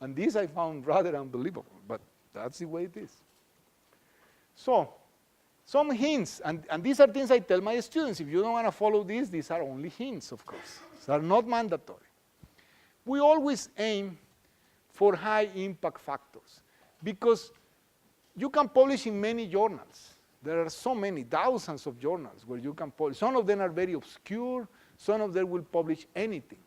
And this I found rather unbelievable. But that's the way it is. So, some hints, and these are things I tell my students. If you don't want to follow this, these are only hints, of course. These are not mandatory. We always aim for high impact factors because you can publish in many journals. There are so many, thousands of journals where you can publish. Some of them are very obscure. Some of them will publish anything.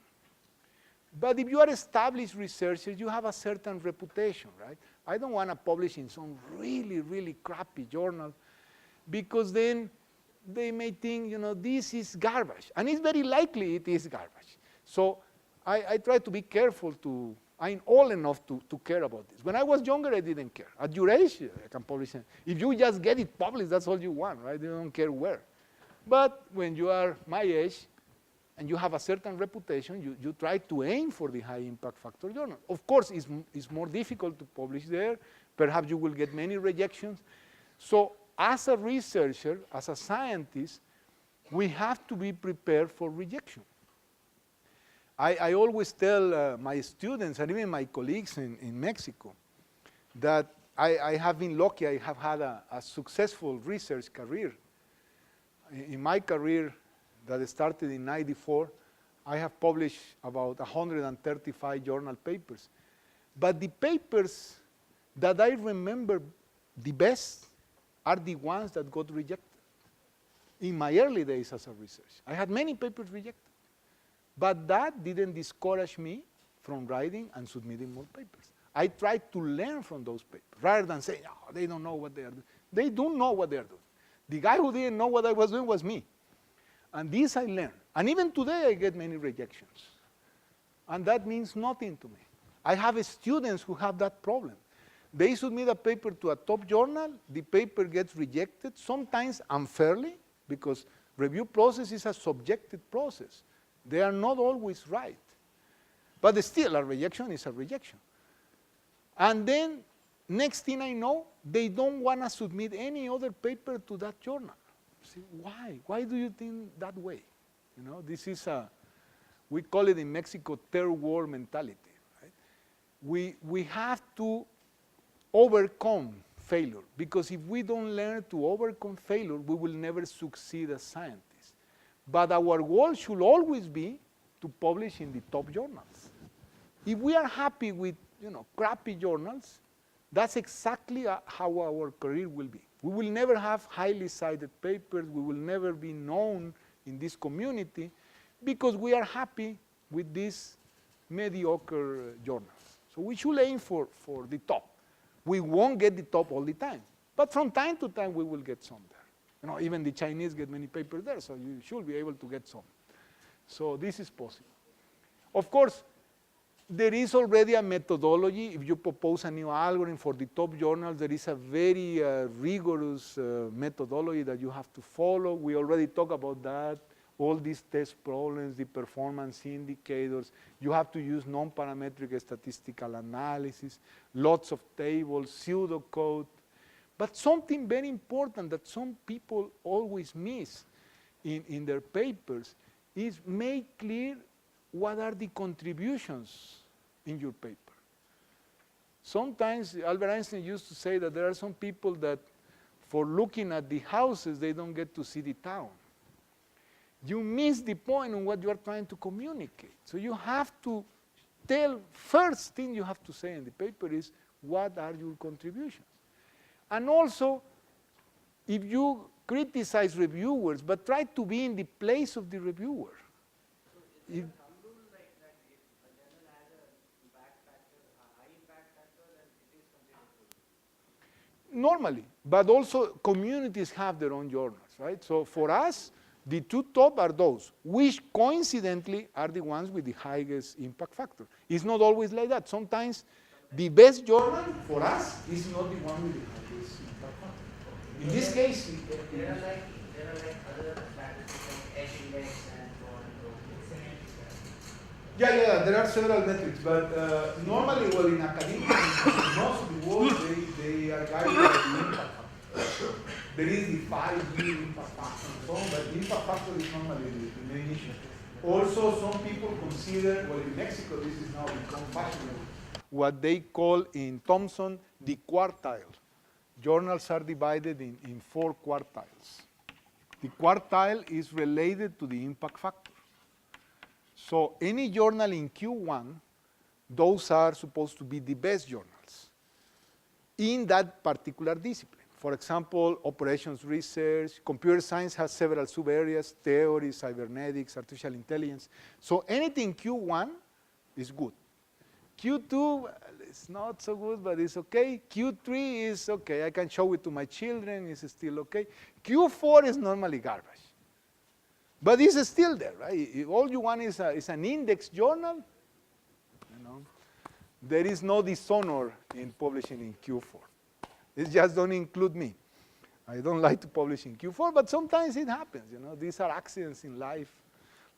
But if you are established researchers, you have a certain reputation, right? I don't want to publish in some really, really crappy journal because then they may think, you know, this is garbage. And it's very likely it is garbage. So I try to be careful to, I'm old enough to care about this. When I was younger, I didn't care. At your age, I can publish it. If you just get it published, that's all you want, right? You don't care where. But when you are my age and you have a certain reputation, you try to aim for the high impact factor journal. Of course, it's more difficult to publish there. Perhaps you will get many rejections. So as a researcher, as a scientist, we have to be prepared for rejection. I always tell my students and even my colleagues in Mexico that I have been lucky. I have had a successful research career. In my career that started in '94, I have published about 135 journal papers. But the papers that I remember the best are the ones that got rejected. In my early days as a researcher, I had many papers rejected. But that didn't discourage me from writing and submitting more papers. I tried to learn from those papers, rather than saying, oh, they don't know what they are doing. They do know what they are doing. The guy who didn't know what I was doing was me. And this I learned. And even today I get many rejections. And that means nothing to me. I have students who have that problem. They submit a paper to a top journal, the paper gets rejected, sometimes unfairly, because review process is a subjective process. They are not always right. But still, a rejection is a rejection. And then, next thing I know, they don't want to submit any other paper to that journal. See, why? Why do you think that way? You know, this is we call it in Mexico, third world mentality. Right? We have to overcome failure, because if we don't learn to overcome failure, we will never succeed as scientists. But our goal should always be to publish in the top journals. If we are happy with, you know, crappy journals, that's exactly how our career will be. We will never have highly cited papers. We will never be known in this community because we are happy with these mediocre journals. So we should aim for the top. We won't get the top all the time, but from time to time we will get some there. You know, even the Chinese get many papers there, so you should be able to get some. So this is possible. Of course, there is already a methodology. If you propose a new algorithm for the top journals, there is a very rigorous methodology that you have to follow. We already talked about that. All these test problems, the performance indicators. You have to use non-parametric statistical analysis, lots of tables, pseudocode. But something very important that some people always miss in their papers is make clear what are the contributions in your paper. Sometimes Albert Einstein used to say that there are some people that for looking at the houses, they don't get to see the town. You miss the point on what you are trying to communicate. So you have to tell, first thing you have to say in the paper is, what are your contributions? And also, if you criticize reviewers, but try to be in the place of the reviewer. So is there a thumb rule like that if a journal has a impact factor, a high impact factor, then it is considered good? Normally, but also communities have their own journals, right? So for us, the two top are those, which coincidentally are the ones with the highest impact factor. It's not always like that. Sometimes the best journal for us is not the one with the highest impact factor. In this case, There are like other statistics like edge index and so on and so forth. yeah, there are several metrics, but normally, well, in academia, in most of the world, they are guided by the impact factor. There is the 5-year impact factor and so on, but the impact factor is normally the main issue. Also, some people consider, well, in Mexico, this is now become fashionable, what they call in Thomson the quartile. Journals are divided in 4 quartiles. The quartile is related to the impact factor. So any journal in Q1, those are supposed to be the best journals in that particular discipline. For example, operations research, computer science has several sub-areas, theory, cybernetics, artificial intelligence. So anything Q1 is good. Q2 is not so good, but it's okay. Q3 is okay. I can show it to my children, it's still okay. Q4 is normally garbage. But it's still there, right? If all you want is an index journal, you know, there is no dishonor in publishing in Q4. It just don't include me. I don't like to publish in Q4, but sometimes it happens, you know. These are accidents in life.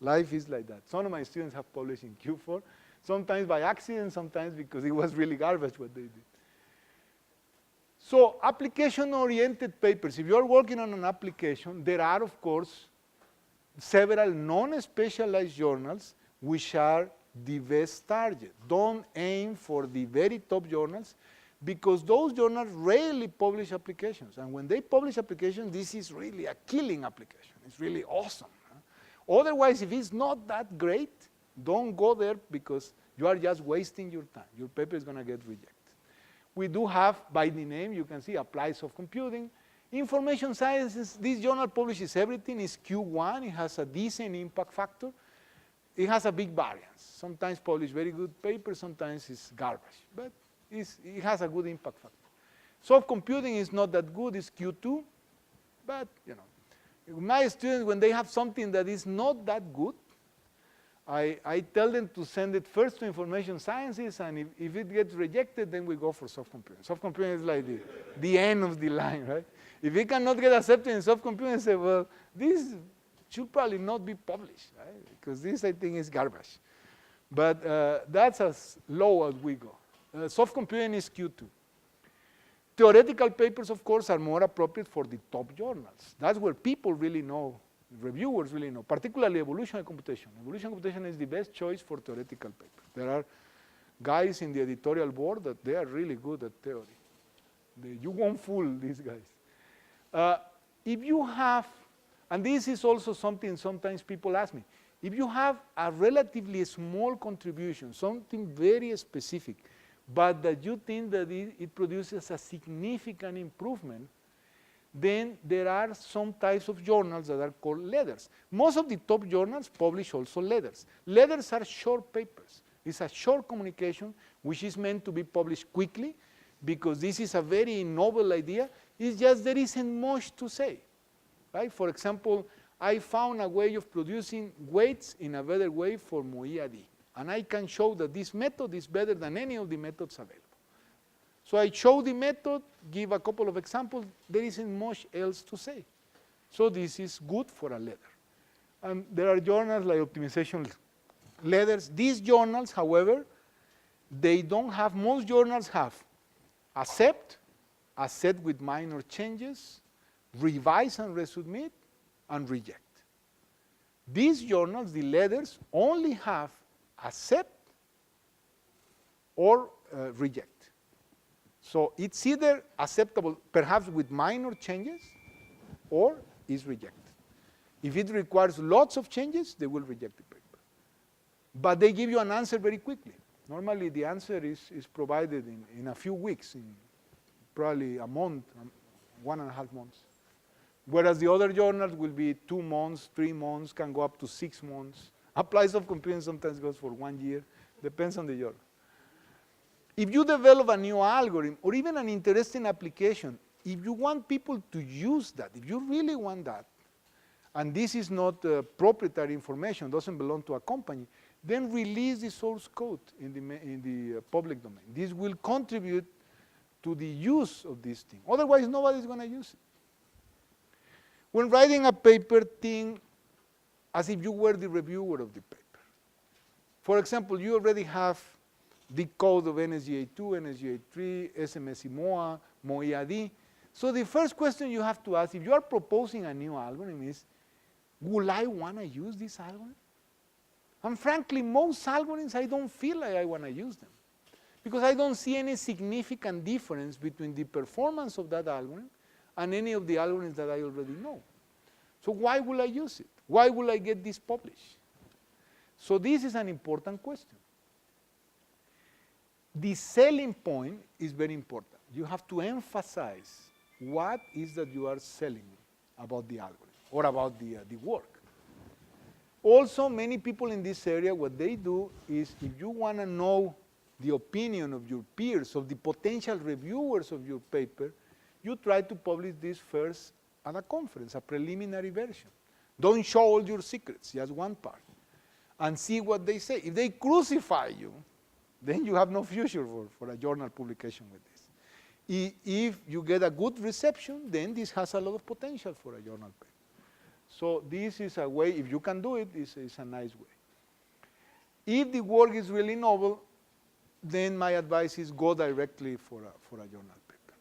Life is like that. Some of my students have published in Q4, sometimes by accident, sometimes because it was really garbage what they did. So application-oriented papers, if you're working on an application, there are, of course, several non-specialized journals which are the best target. Don't aim for the very top journals because those journals rarely publish applications. And when they publish applications, this is really a killing application. It's really awesome. Huh? Otherwise, if it's not that great, don't go there because you are just wasting your time. Your paper is going to get rejected. We do have, by the name, you can see applied soft computing. Information sciences, this journal publishes everything. It's Q1. It has a decent impact factor. It has a big variance. Sometimes publish very good papers, sometimes it's garbage. But it has a good impact factor. Soft computing is not that good. It's Q2. But, you know, my students, when they have something that is not that good, I tell them to send it first to information sciences, and if it gets rejected, then we go for soft computing. Soft computing is like the end of the line, right? If it cannot get accepted in soft computing, say, well, this should probably not be published, right? Because this, I think, is garbage. But that's as low as we go. Soft computing is Q2. Theoretical papers, of course, are more appropriate for the top journals. That's where people really know, reviewers really know, particularly evolutionary computation. Evolutionary computation is the best choice for theoretical papers. There are guys in the editorial board that they are really good at theory. You won't fool these guys. If you have, and this is also something sometimes people ask me, if you have a relatively small contribution, something very specific, but that you think that it produces a significant improvement, then there are some types of journals that are called letters. Most of the top journals publish also letters. Letters are short papers. It's a short communication which is meant to be published quickly because this is a very novel idea. It's just there isn't much to say. Right? For example, I found a way of producing weights in a better way for MOIA-D. And I can show that this method is better than any of the methods available. So I show the method, give a couple of examples. There isn't much else to say. So this is good for a letter. And there are journals like optimization letters. These journals, however, they don't have, most journals have accept with minor changes, revise and resubmit, and reject. These journals, the letters, only have accept or reject. So it's either acceptable, perhaps with minor changes, or is rejected. If it requires lots of changes, they will reject the paper. But they give you an answer very quickly. Normally, the answer is provided in a few weeks, in probably a month, 1.5 months. Whereas the other journals will be 2 months, 3 months, can go up to 6 months. Applies of computing sometimes goes for 1 year, depends on the journal. If you develop a new algorithm or even an interesting application, if you want people to use that, if you really want that, and this is not proprietary information, doesn't belong to a company, then release the source code in the public domain. This will contribute to the use of this thing. Otherwise, nobody's going to use it. When writing a paper, think as if you were the reviewer of the paper. For example, you already have the code of NSGA2, NSGA3, SMSI-MOA, MOIAD. So the first question you have to ask, if you are proposing a new algorithm, is, will I want to use this algorithm? And frankly, most algorithms, I don't feel like I want to use them, because I don't see any significant difference between the performance of that algorithm and any of the algorithms that I already know. So why will I use it? Why will I get this published? So this is an important question. The selling point is very important. You have to emphasize what is that you are selling about the algorithm or about the work. Also, many people in this area, what they do is, if you want to know the opinion of your peers, of the potential reviewers of your paper, you try to publish this first at a conference, a preliminary version. Don't show all your secrets, just one part, and see what they say. If they crucify you, then you have no future for a journal publication with this. If you get a good reception, then this has a lot of potential for a journal paper. So this is a way, if you can do it, it's a nice way. If the work is really novel, then my advice is go directly for a journal paper.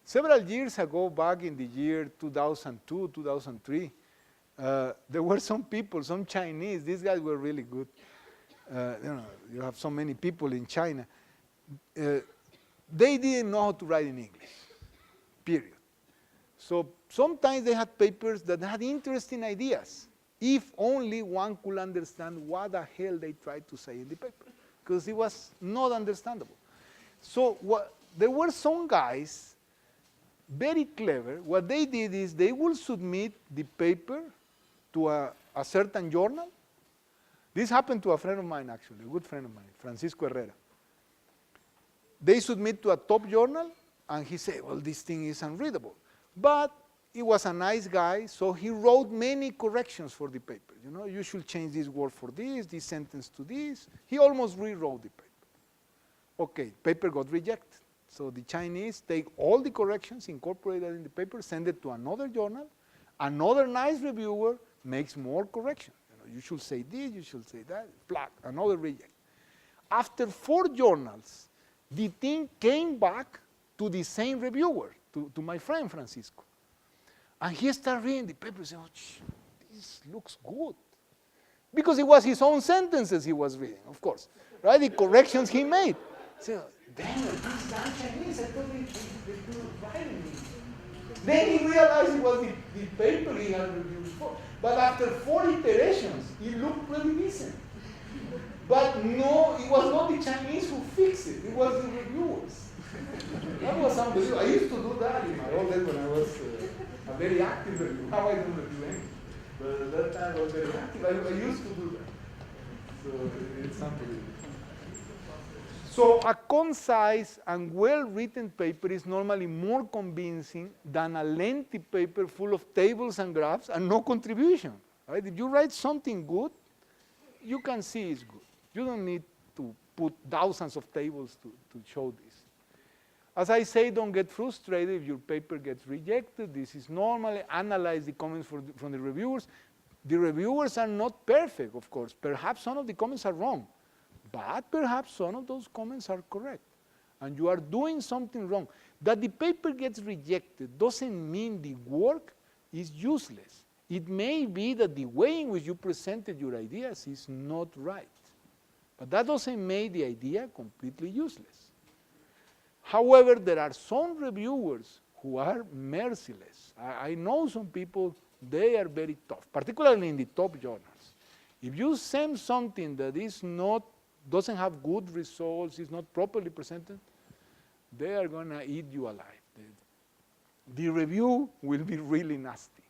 Several years ago, back in the year 2002, 2003, there were some people, some Chinese, these guys were really good. You have so many people in China. They didn't know how to write in English, period. So sometimes they had papers that had interesting ideas, if only one could understand what the hell they tried to say in the paper, because it was not understandable. So there were some guys, very clever. What they did is they will submit the paper to a certain journal. This happened to a friend of mine, actually, a good friend of mine, Francisco Herrera. They submit to a top journal, and he said, well, this thing is unreadable. But he was a nice guy, so he wrote many corrections for the paper. You know, you should change this word for this sentence to this. He almost rewrote the paper. Okay, paper got rejected. So the Chinese take all the corrections, incorporate that in the paper, send it to another journal. Another nice reviewer makes more corrections. You should say this, you should say that, flag, another reject. After 4 journals, the thing came back to the same reviewer, to my friend Francisco. And he started reading the paper and said, oh, this looks good. Because it was his own sentences he was reading, of course, right? The corrections he made. So, damn, this guy Chinese, I thought they couldn't write me. Then he realized it was the paper he had reviewed before. But after 4 iterations, it looked pretty decent. But no, it was not the Chinese who fixed it. It was the reviewers. That was unbelievable. I used to do that in my old days when I was a very active reviewer. Now I don't review anything. But at that time I was very active. I used to do that. So it's unbelievable. So a concise and well-written paper is normally more convincing than a lengthy paper full of tables and graphs and no contribution. Right? If you write something good, you can see it's good. You don't need to put thousands of tables to show this. As I say, don't get frustrated if your paper gets rejected. This is normal. Analyze the comments from the reviewers. The reviewers are not perfect, of course. Perhaps some of the comments are wrong. But perhaps some of those comments are correct, and you are doing something wrong. That the paper gets rejected doesn't mean the work is useless. It may be that the way in which you presented your ideas is not right, but that doesn't make the idea completely useless. However, there are some reviewers who are merciless. I know some people, they are very tough, particularly in the top journals. If you send something that doesn't have good results, is not properly presented, they are going to eat you alive. The review will be really nasty.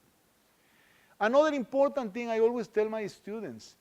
Another important thing I always tell my students,